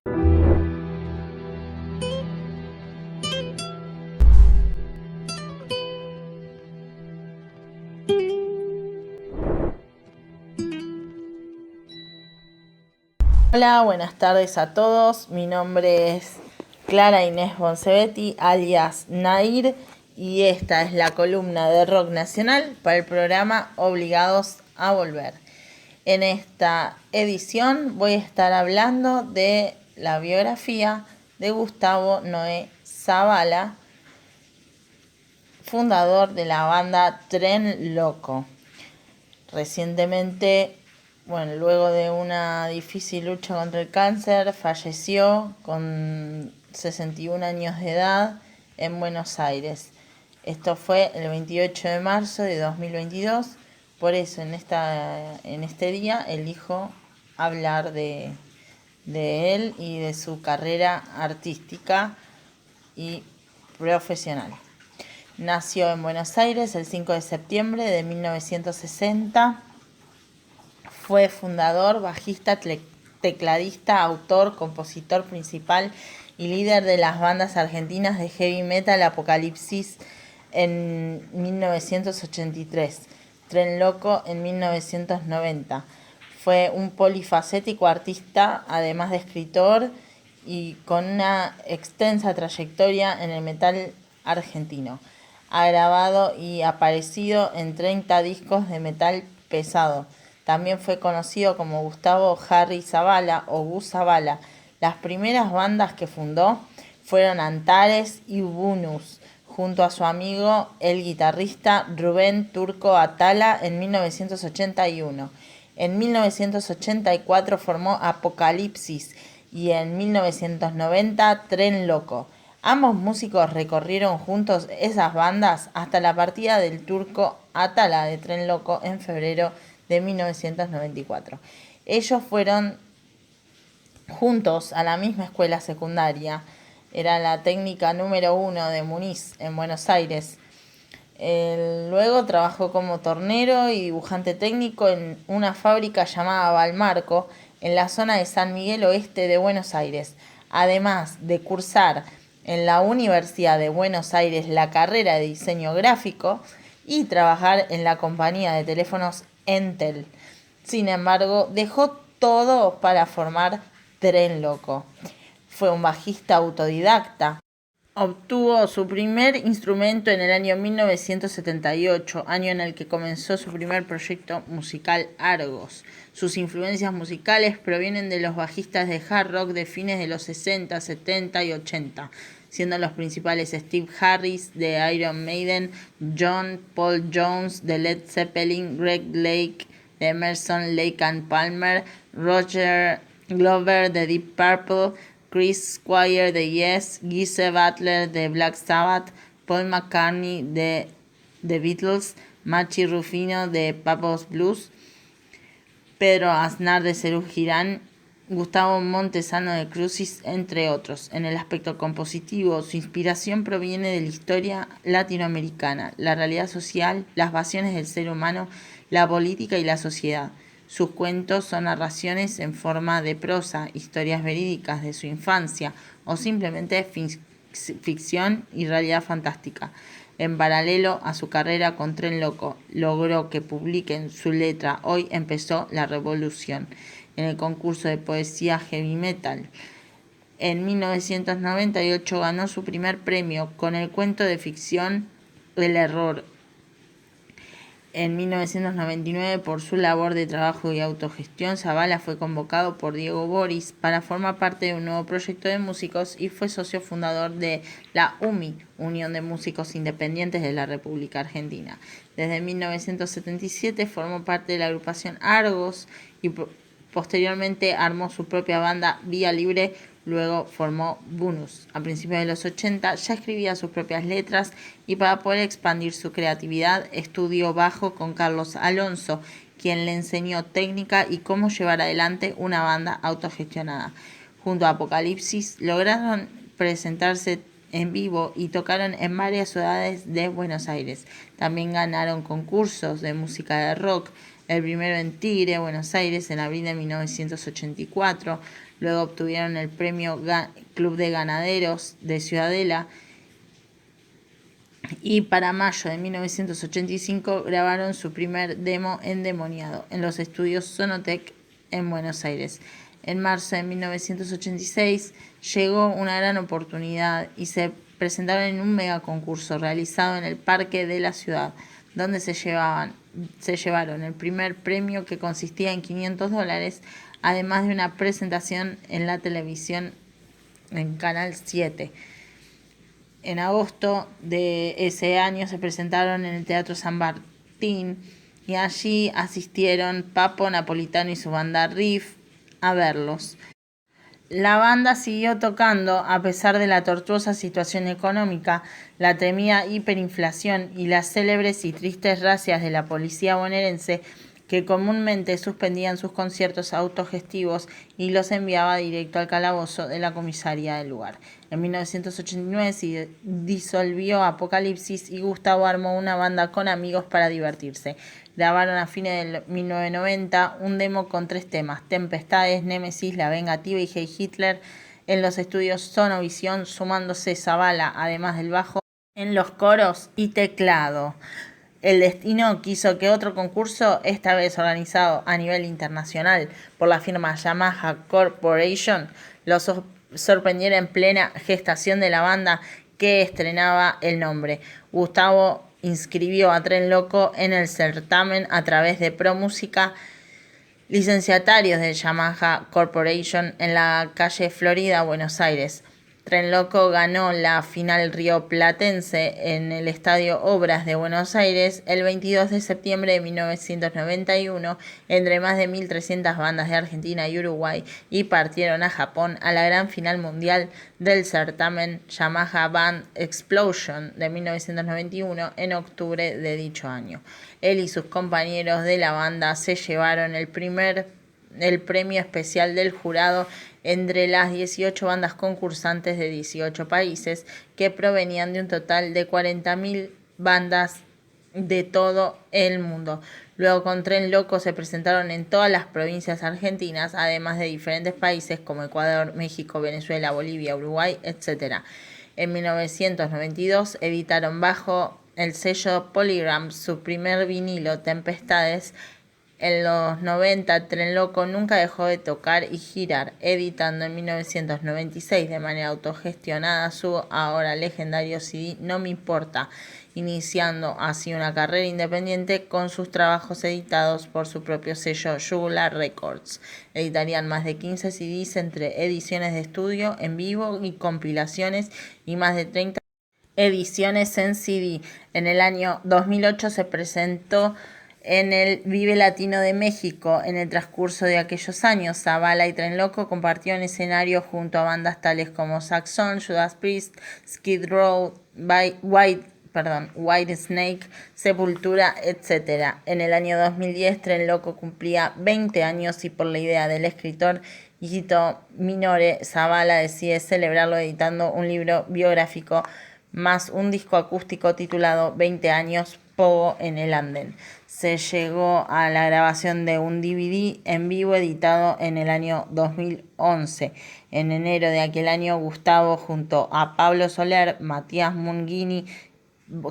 Hola, buenas tardes a todos. Mi nombre es Clara Inés Boncebetti, alias Nair, y esta es la columna de rock nacional para el programa Obligados a Volver. En esta edición voy a estar hablando de la biografía de Gustavo Noé Zavala, fundador de la banda Tren Loco. Recientemente, luego de una difícil lucha contra el cáncer, falleció con 61 años de edad en Buenos Aires. Esto fue el 28 de marzo de 2022. Por eso en este día elijo hablar de él y de su carrera artística y profesional. Nació en Buenos Aires el 5 de septiembre de 1960. Fue fundador, bajista, tecladista, autor, compositor principal y líder de las bandas argentinas de heavy metal Apocalipsis en 1983, Tren Loco en 1990. Fue un polifacético artista, además de escritor, y con una extensa trayectoria en el metal argentino. Ha grabado y aparecido en 30 discos de metal pesado. También fue conocido como Gustavo Harry Zavala o Gus Zavala. Las primeras bandas que fundó fueron Antares y Ubunus, junto a su amigo el guitarrista Rubén Turco Atala en 1981. En 1984 formó Apocalipsis y en 1990 Tren Loco. Ambos músicos recorrieron juntos esas bandas hasta la partida del Turco Atala de Tren Loco en febrero de 1994. Ellos fueron juntos a la misma escuela secundaria. Era la técnica número 1 de Muniz en Buenos Aires. Luego trabajó como tornero y dibujante técnico en una fábrica llamada Balmarco en la zona de San Miguel Oeste de Buenos Aires. Además de cursar en la Universidad de Buenos Aires la carrera de diseño gráfico y trabajar en la compañía de teléfonos Entel. Sin embargo, dejó todo para formar Tren Loco. Fue un bajista autodidacta. Obtuvo su primer instrumento en el año 1978, año en el que comenzó su primer proyecto musical Argos. Sus influencias musicales provienen de los bajistas de hard rock de fines de los 60, 70 y 80, siendo los principales Steve Harris de Iron Maiden, John Paul Jones de Led Zeppelin, Greg Lake de Emerson, Lake and Palmer, Roger Glover de Deep Purple, Chris Squire de Yes, Geezer Butler de Black Sabbath, Paul McCartney de The Beatles, Machi Rufino de Papos Blues, Pedro Aznar de Serú Girán, Gustavo Montesano de Crucis, entre otros. En el aspecto compositivo, su inspiración proviene de la historia latinoamericana, la realidad social, las pasiones del ser humano, la política y la sociedad. Sus cuentos son narraciones en forma de prosa, historias verídicas de su infancia o simplemente ficción y realidad fantástica. En paralelo a su carrera con Tren Loco, logró que publiquen su letra Hoy empezó la revolución en el concurso de poesía Heavy Metal. En 1998 ganó su primer premio con el cuento de ficción El Error. En 1999, por su labor de trabajo y autogestión, Zabala fue convocado por Diego Boris para formar parte de un nuevo proyecto de músicos y fue socio fundador de la UMI, Unión de Músicos Independientes de la República Argentina. Desde 1977 formó parte de la agrupación Argos y posteriormente armó su propia banda Vía Libre. Luego formó Bunus. A principios de los 80 ya escribía sus propias letras y para poder expandir su creatividad estudió bajo con Carlos Alonso, quien le enseñó técnica y cómo llevar adelante una banda autogestionada. Junto a Apocalipsis lograron presentarse en vivo y tocaron en varias ciudades de Buenos Aires. También ganaron concursos de música de rock, el primero en Tigre, Buenos Aires, en abril de 1984. Luego obtuvieron el premio Club de Ganaderos de Ciudadela y para mayo de 1985 grabaron su primer demo Endemoniado en los estudios Sonotec en Buenos Aires. En marzo de 1986 llegó una gran oportunidad y se presentaron en un megaconcurso realizado en el Parque de la Ciudad, donde se llevaron el primer premio, que consistía en $500, además de una presentación en la televisión en Canal 7. En agosto de ese año se presentaron en el Teatro San Martín y allí asistieron Papo Napolitano y su banda Riff a verlos. La banda siguió tocando a pesar de la tortuosa situación económica, la temida hiperinflación y las célebres y tristes razias de la policía bonaerense, que comúnmente suspendían sus conciertos autogestivos y los enviaba directo al calabozo de la comisaría del lugar. En 1989 se disolvió Apocalipsis y Gustavo armó una banda con amigos para divertirse. Grabaron a fines del 1990 un demo con 3 temas: Tempestades, Némesis, La Vengativa y Hey Hitler, en los estudios Sonovisión, sumándose Zabala, además del bajo, en los coros y teclado. El destino quiso que otro concurso, esta vez organizado a nivel internacional por la firma Yamaha Corporation, los sorprendiera en plena gestación de la banda que estrenaba el nombre. Gustavo inscribió a Tren Loco en el certamen a través de Pro Música, licenciatarios de Yamaha Corporation, en la calle Florida, Buenos Aires. Tren Loco ganó la final rioplatense en el Estadio Obras de Buenos Aires el 22 de septiembre de 1991 entre más de 1.300 bandas de Argentina y Uruguay, y partieron a Japón a la gran final mundial del certamen Yamaha Band Explosion de 1991 en octubre de dicho año. Él y sus compañeros de la banda se llevaron el premio especial del jurado entre las 18 bandas concursantes de 18 países, que provenían de un total de 40.000 bandas de todo el mundo. Luego, con Tren Loco, se presentaron en todas las provincias argentinas, además de diferentes países como Ecuador, México, Venezuela, Bolivia, Uruguay, etc. En 1992 editaron bajo el sello Polygram su primer vinilo, Tempestades. En los 90, Tren Loco nunca dejó de tocar y girar, editando en 1996 de manera autogestionada su ahora legendario CD No Me Importa, iniciando así una carrera independiente con sus trabajos editados por su propio sello Jugular Records. Editarían más de 15 CDs entre ediciones de estudio, en vivo y compilaciones, y más de 30 ediciones en CD. En el año 2008 se presentó en el Vive Latino de México. En el transcurso de aquellos años, Zabala y Tren Loco compartieron escenario junto a bandas tales como Saxon, Judas Priest, Skid Row, White Snake, Sepultura, etc. En el año 2010, Tren Loco cumplía 20 años y por la idea del escritor Guito Minore, Zabala decide celebrarlo editando un libro biográfico más un disco acústico titulado 20 años, Pogo en el Andén. Se llegó a la grabación de un DVD en vivo editado en el año 2011. En enero de aquel año, Gustavo, junto a Pablo Soler, Matías Mungini,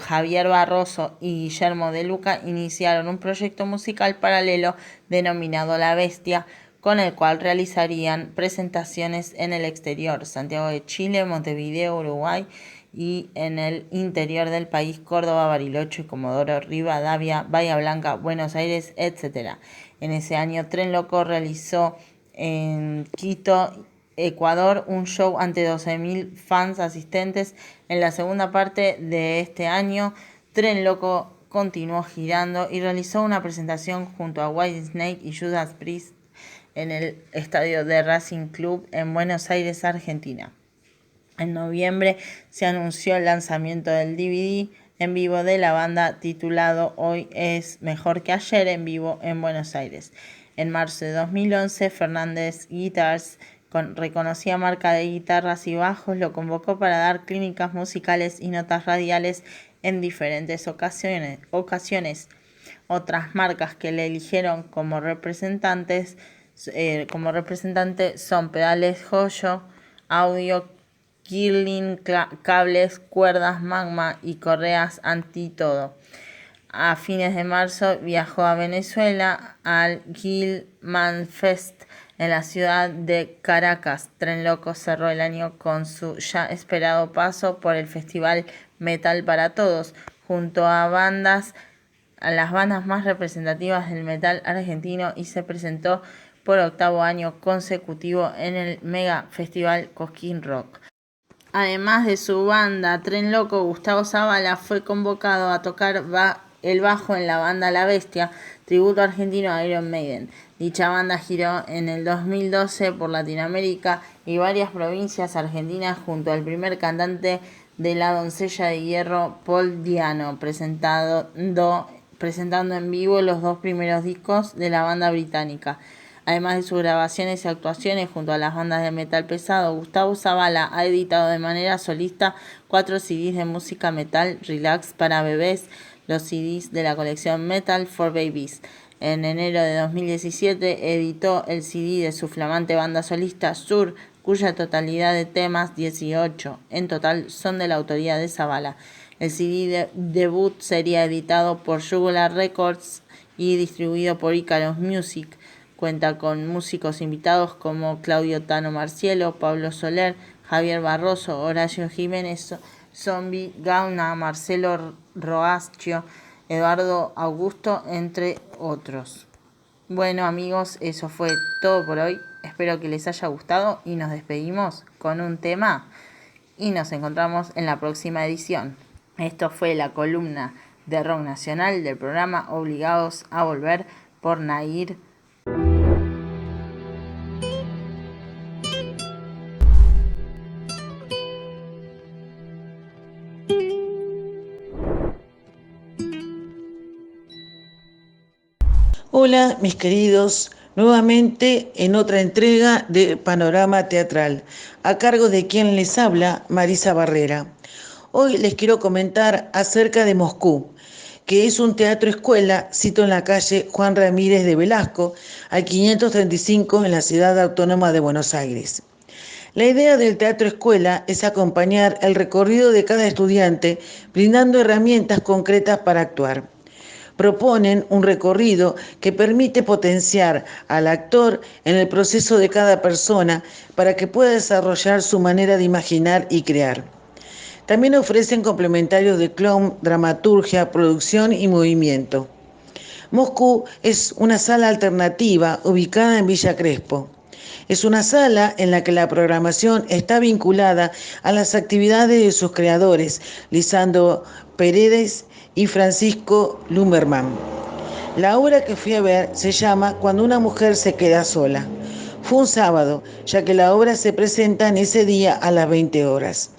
Javier Barroso y Guillermo de Luca, iniciaron un proyecto musical paralelo denominado La Bestia, con el cual realizarían presentaciones en el exterior, Santiago de Chile, Montevideo, Uruguay, y en el interior del país, Córdoba, Bariloche, Comodoro Rivadavia, Bahía Blanca, Buenos Aires, etc. En ese año, Tren Loco realizó en Quito, Ecuador, un show ante 12.000 fans asistentes. En la segunda parte de este año, Tren Loco continuó girando y realizó una presentación junto a Whitesnake y Judas Priest en el estadio de Racing Club en Buenos Aires, Argentina. En noviembre se anunció el lanzamiento del DVD en vivo de la banda titulado Hoy es mejor que ayer, en vivo en Buenos Aires. En marzo de 2011, Fernández Guitars, con reconocida marca de guitarras y bajos, lo convocó para dar clínicas musicales y notas radiales en diferentes ocasiones. Otras marcas que le eligieron como representante son Pedales Joyo, Audio, Kirling, Cables, Cuerdas, Magma y Correas Antitodo. A fines de marzo viajó a Venezuela al Gilman Fest en la ciudad de Caracas. Tren Loco cerró el año con su ya esperado paso por el festival Metal para Todos, junto a las bandas más representativas del metal argentino, y se presentó por 8º año consecutivo en el mega festival Cosquín Rock. Además de su banda Tren Loco, Gustavo Zavala fue convocado a tocar el bajo en la banda La Bestia, tributo argentino a Iron Maiden. Dicha banda giró en el 2012 por Latinoamérica y varias provincias argentinas junto al primer cantante de La Doncella de Hierro, Paul Diano, presentando en vivo los 2 primeros discos de la banda británica. Además de sus grabaciones y actuaciones junto a las bandas de metal pesado, Gustavo Zavala ha editado de manera solista 4 CDs de música metal: Relax para bebés, los CDs de la colección Metal for Babies. En enero de 2017 editó el CD de su flamante banda solista Sur, cuya totalidad de temas, 18 en total, son de la autoría de Zavala. El CD debut sería editado por Jugular Records y distribuido por Icarus Music. Cuenta con músicos invitados como Claudio Tano Marcielo, Pablo Soler, Javier Barroso, Horacio Jiménez, Zombie, Gauna, Marcelo Roascio, Eduardo Augusto, entre otros. Bueno, amigos, eso fue todo por hoy. Espero que les haya gustado y nos despedimos con un tema y nos encontramos en la próxima edición. Esto fue la columna de rock nacional del programa Obligados a Volver por Nair. Hola, mis queridos, nuevamente en otra entrega de Panorama Teatral, a cargo de quien les habla, Marisa Barrera. Hoy les quiero comentar acerca de Moscú, que es un teatro escuela, sito en la calle Juan Ramírez de Velasco, al 535 en la ciudad autónoma de Buenos Aires. La idea del teatro escuela es acompañar el recorrido de cada estudiante, brindando herramientas concretas para actuar. Proponen un recorrido que permite potenciar al actor en el proceso de cada persona para que pueda desarrollar su manera de imaginar y crear. También ofrecen complementarios de clown, dramaturgia, producción y movimiento. Moscú es una sala alternativa ubicada en Villa Crespo. Es una sala en la que la programación está vinculada a las actividades de sus creadores, Lisandro Paredes y Francisco Lumberman. La obra que fui a ver se llama Cuando una mujer se queda sola. Fue un sábado, ya que la obra se presenta en ese día a las 20 horas.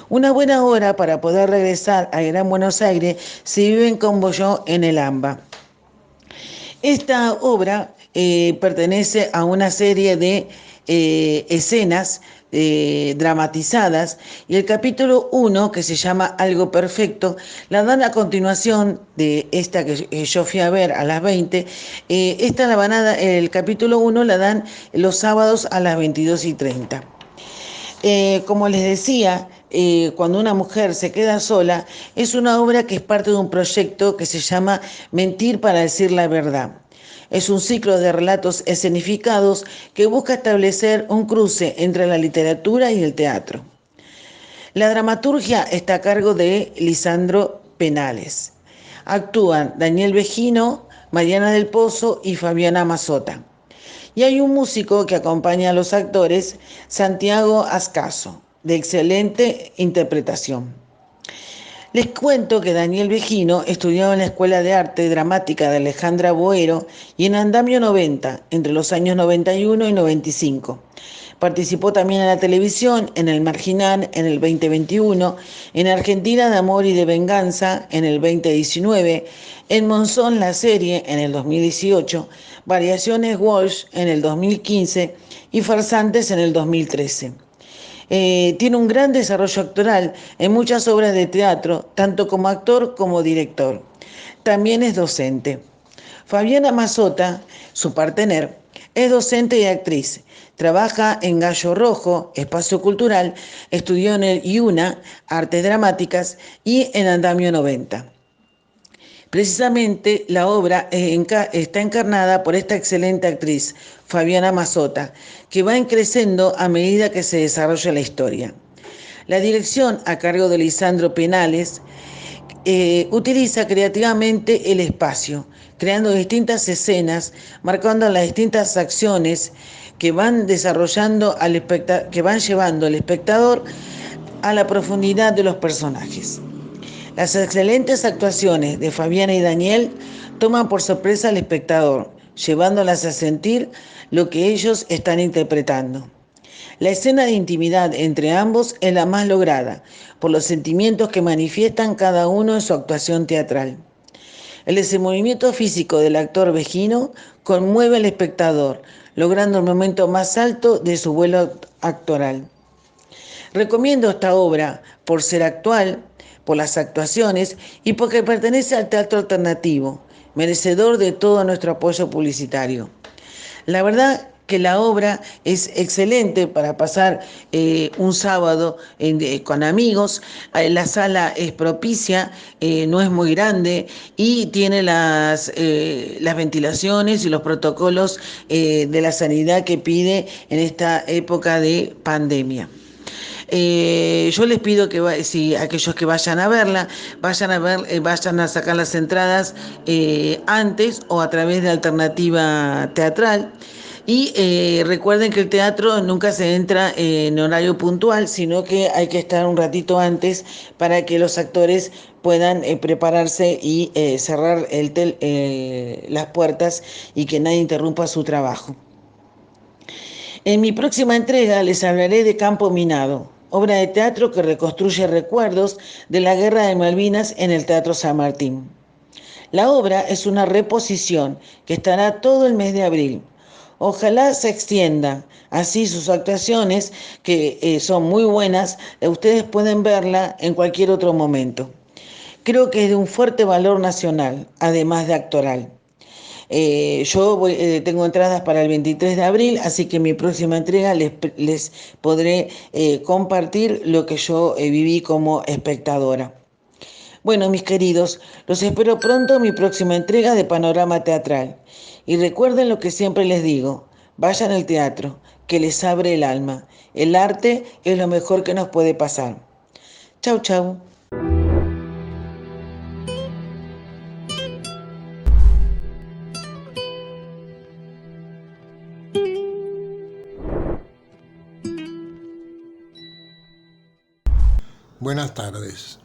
Una buena hora para poder regresar al Gran Buenos Aires si viven como yo en el AMBA. Esta obra pertenece a una serie de escenas dramatizadas, y el capítulo 1, que se llama Algo Perfecto, la dan a continuación de esta que yo fui a ver a las 20. Esta la van a dar, el capítulo 1 la dan los sábados a las 22:30. Como les decía, Cuando una mujer se queda sola, es una obra que es parte de un proyecto que se llama Mentir para decir la verdad. Es un ciclo de relatos escenificados que busca establecer un cruce entre la literatura y el teatro. La dramaturgia está a cargo de Lisandro Penales. Actúan Daniel Vejino, Mariana del Pozo y Fabiana Mazzotta. Y hay un músico que acompaña a los actores, Santiago Ascaso, de excelente interpretación. Les cuento que Daniel Vejino estudió en la Escuela de Arte Dramática de Alejandra Boero y en Andamio 90, entre los años 91 y 95. Participó también en la televisión, en El Marginal en el 2021, en Argentina de Amor y de Venganza en el 2019, en Monzón la serie en el 2018, Variaciones Walsh en el 2015 y Farsantes en el 2013. Tiene un gran desarrollo actoral en muchas obras de teatro, tanto como actor como director. También es docente. Fabiana Mazzotta, su partener, es docente y actriz. Trabaja en Gallo Rojo, Espacio Cultural, estudió en el IUNA, Artes Dramáticas, y en Andamio 90. Precisamente la obra está encarnada por esta excelente actriz, Fabiana Mazzotta, que va creciendo a medida que se desarrolla la historia. La dirección, a cargo de Lisandro Penales, utiliza creativamente el espacio, creando distintas escenas, marcando las distintas acciones que van desarrollando que van llevando al espectador a la profundidad de los personajes. Las excelentes actuaciones de Fabiana y Daniel toman por sorpresa al espectador, llevándolas a sentir lo que ellos están interpretando. La escena de intimidad entre ambos es la más lograda, por los sentimientos que manifiestan cada uno en su actuación teatral. El desenvolvimiento físico del actor Vejino conmueve al espectador, logrando el momento más alto de su vuelo actoral. Recomiendo esta obra por ser actual, por las actuaciones y porque pertenece al teatro alternativo, merecedor de todo nuestro apoyo publicitario. La verdad que la obra es excelente para pasar un sábado con amigos. La sala es propicia, no es muy grande y tiene las ventilaciones y los protocolos de la sanidad que pide en esta época de pandemia. Yo les pido que si aquellos que vayan a verla, vayan a sacar las entradas antes o a través de Alternativa Teatral. Y recuerden que el teatro nunca se entra en horario puntual, sino que hay que estar un ratito antes para que los actores puedan prepararse y cerrar las puertas y que nadie interrumpa su trabajo. En mi próxima entrega les hablaré de Campo Minado, obra de teatro que reconstruye recuerdos de la Guerra de Malvinas en el Teatro San Martín. La obra es una reposición que estará todo el mes de abril. Ojalá se extienda, así sus actuaciones, que son muy buenas, ustedes pueden verla en cualquier otro momento. Creo que es de un fuerte valor nacional, además de actoral. Yo tengo entradas para el 23 de abril, así que en mi próxima entrega les podré compartir lo que yo viví como espectadora. Bueno, mis queridos, los espero pronto en mi próxima entrega de Panorama Teatral. Y recuerden lo que siempre les digo, vayan al teatro, que les abre el alma. El arte es lo mejor que nos puede pasar. Chau, chau. Buenas tardes,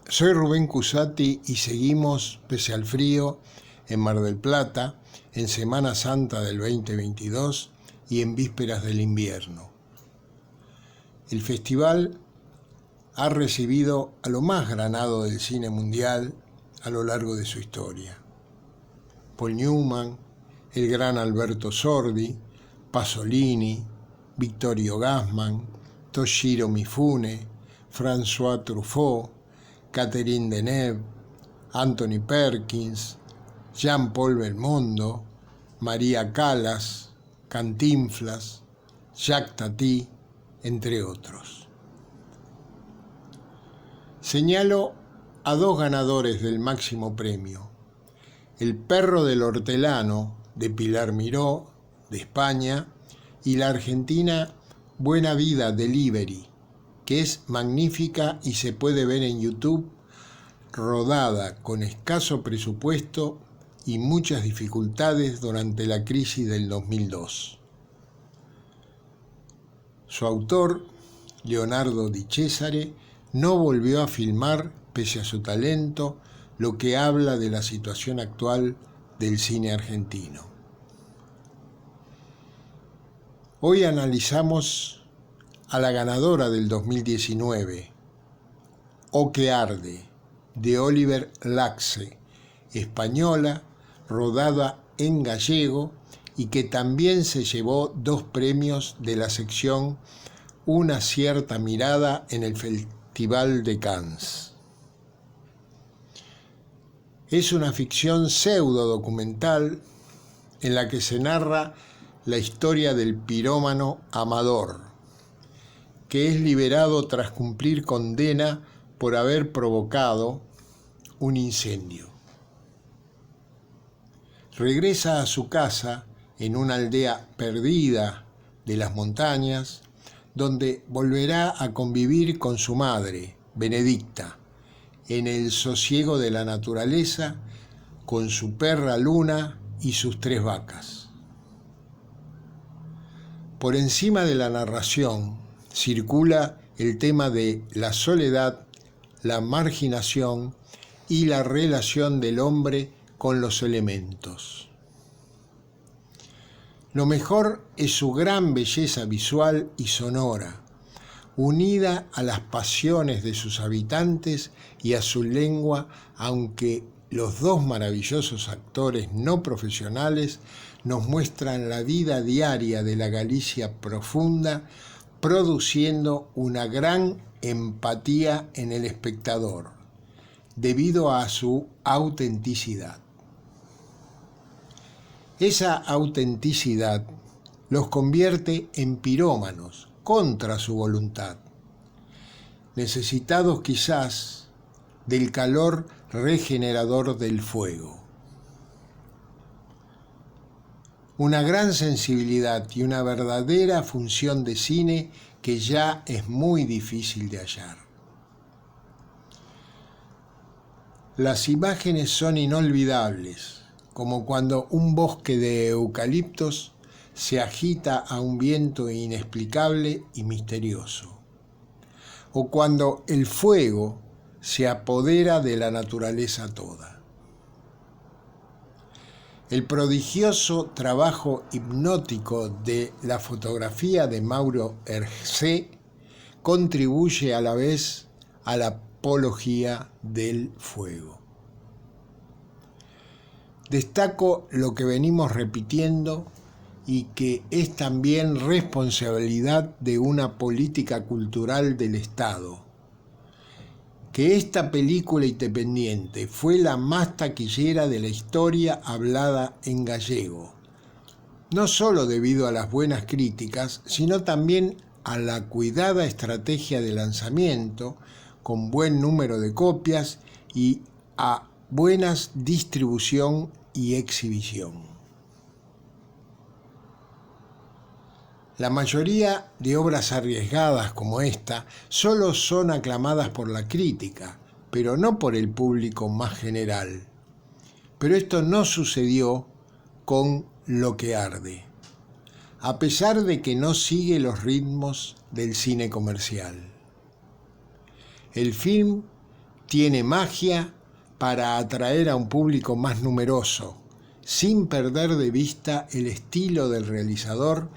soy Rubén Cusati y seguimos, pese al frío, en Mar del Plata, en Semana Santa del 2022 y en vísperas del invierno. El festival ha recibido a lo más granado del cine mundial a lo largo de su historia. Paul Newman, el gran Alberto Sordi, Pasolini, Vittorio Gassman, Toshiro Mifune, François Truffaut, Catherine Deneuve, Anthony Perkins, Jean-Paul Belmondo, María Callas, Cantinflas, Jacques Tati, entre otros. Señalo a dos ganadores del máximo premio: El perro del hortelano, de Pilar Miró, de España, y la argentina Buena Vida Delivery, que es magnífica y se puede ver en YouTube, rodada con escaso presupuesto y muchas dificultades durante la crisis del 2002. Su autor, Leonardo Di Cesare, no volvió a filmar, pese a su talento, lo que habla de la situación actual del cine argentino. Hoy analizamos a la ganadora del 2019, O que arde, de Oliver Laxe, española, rodada en gallego y que también se llevó 2 premios de la sección Una cierta mirada en el Festival de Cannes. Es una ficción pseudo-documental en la que se narra la historia del pirómano Amador, que es liberado tras cumplir condena por haber provocado un incendio. Regresa a su casa en una aldea perdida de las montañas, donde volverá a convivir con su madre, Benedicta, en el sosiego de la naturaleza, con su perra Luna y sus 3 vacas. Por encima de la narración circula el tema de la soledad, la marginación y la relación del hombre con los elementos. Lo mejor es su gran belleza visual y sonora, unida a las pasiones de sus habitantes y a su lengua, aunque los 2 maravillosos actores no profesionales nos muestran la vida diaria de la Galicia profunda, produciendo una gran empatía en el espectador, debido a su autenticidad. Esa autenticidad los convierte en pirómanos contra su voluntad, necesitados quizás del calor regenerador del fuego. Una gran sensibilidad y una verdadera función de cine que ya es muy difícil de hallar. Las imágenes son inolvidables, como cuando un bosque de eucaliptos se agita a un viento inexplicable y misterioso, o cuando el fuego se apodera de la naturaleza toda. El prodigioso trabajo hipnótico de la fotografía de Mauro Hergé contribuye a la vez a la apología del fuego. Destaco lo que venimos repitiendo y que es también responsabilidad de una política cultural del Estado. Que esta película independiente fue la más taquillera de la historia hablada en gallego, no solo debido a las buenas críticas, sino también a la cuidada estrategia de lanzamiento, con buen número de copias y a buenas distribución y exhibición. La mayoría de obras arriesgadas como esta solo son aclamadas por la crítica, pero no por el público más general. Pero esto no sucedió con Lo que arde, a pesar de que no sigue los ritmos del cine comercial. El film tiene magia para atraer a un público más numeroso, sin perder de vista el estilo del realizador,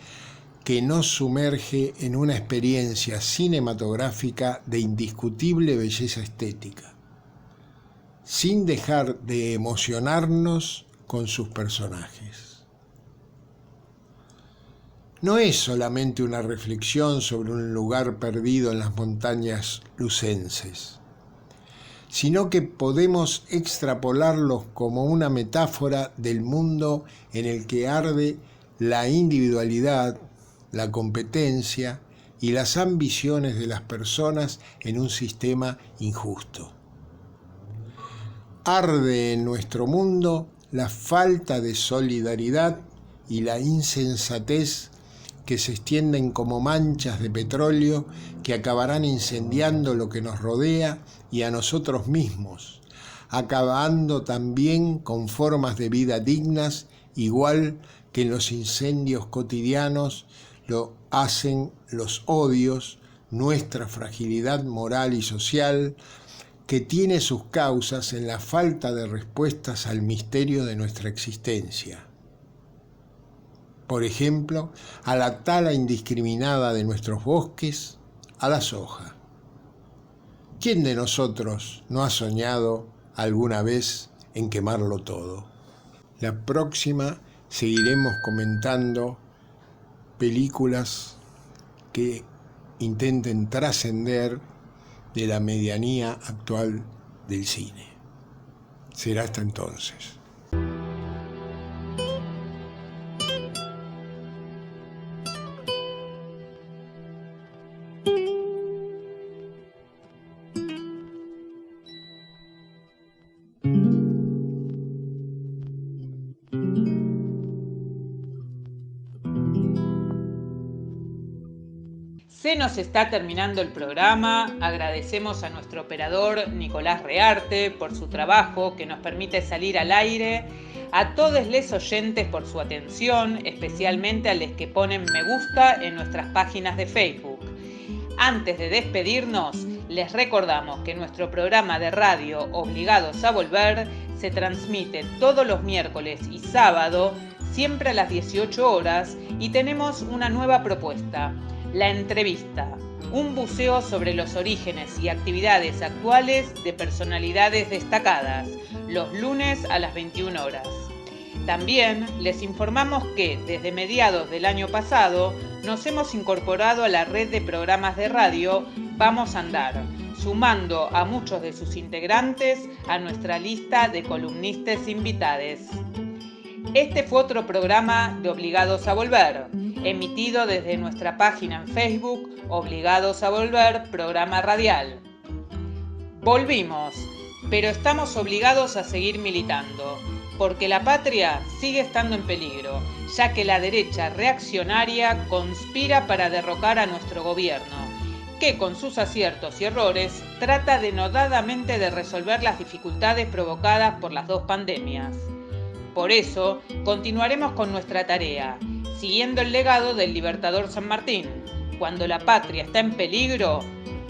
que nos sumerge en una experiencia cinematográfica de indiscutible belleza estética, sin dejar de emocionarnos con sus personajes. No es solamente una reflexión sobre un lugar perdido en las montañas lucenses, sino que podemos extrapolarlos como una metáfora del mundo en el que arde la individualidad, la competencia y las ambiciones de las personas en un sistema injusto. Arde en nuestro mundo la falta de solidaridad y la insensatez que se extienden como manchas de petróleo que acabarán incendiando lo que nos rodea y a nosotros mismos, acabando también con formas de vida dignas, igual que en los incendios cotidianos lo hacen los odios, nuestra fragilidad moral y social, que tiene sus causas en la falta de respuestas al misterio de nuestra existencia. Por ejemplo, a la tala indiscriminada de nuestros bosques, a la soja. ¿Quién de nosotros no ha soñado alguna vez en quemarlo todo? La próxima seguiremos comentando películas que intenten trascender de la medianía actual del cine. Será hasta entonces. Se nos está terminando el programa. Agradecemos a nuestro operador Nicolás Rearte por su trabajo que nos permite salir al aire, a todos les oyentes por su atención, especialmente a los que ponen me gusta en nuestras páginas de Facebook. Antes de despedirnos, les recordamos que nuestro programa de radio Obligados a Volver se transmite todos los miércoles y sábado, siempre a las 18 horas, y tenemos una nueva propuesta. La entrevista, un buceo sobre los orígenes y actividades actuales de personalidades destacadas, los lunes a las 21 horas. También les informamos que desde mediados del año pasado nos hemos incorporado a la red de programas de radio Vamos a Andar, sumando a muchos de sus integrantes a nuestra lista de columnistas invitados. Este fue otro programa de Obligados a Volver, emitido desde nuestra página en Facebook, Obligados a Volver, programa radial. Volvimos, pero estamos obligados a seguir militando, porque la patria sigue estando en peligro, ya que la derecha reaccionaria conspira para derrocar a nuestro gobierno, que con sus aciertos y errores trata denodadamente de resolver las dificultades provocadas por las dos pandemias. Por eso, continuaremos con nuestra tarea, siguiendo el legado del libertador San Martín. Cuando la patria está en peligro,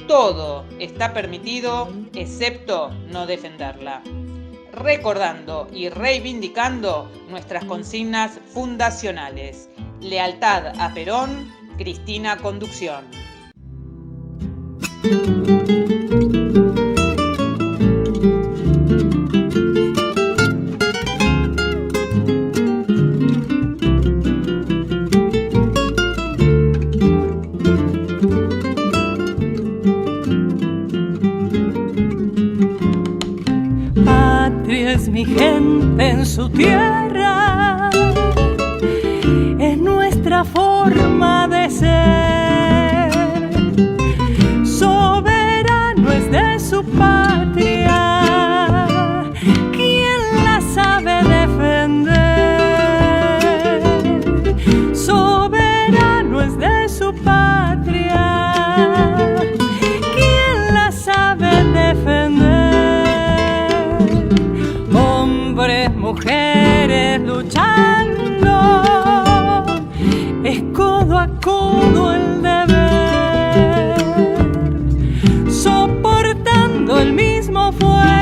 todo está permitido, excepto no defenderla. Recordando y reivindicando nuestras consignas fundacionales. Lealtad a Perón, Cristina Conducción. Es mi gente en su tierra, es nuestra forma de ser. Soberano es de su patria, quien la sabe defender. Soberano es de su patria, quien la sabe defender. Mujeres luchando, es codo a codo el deber, soportando el mismo fuego.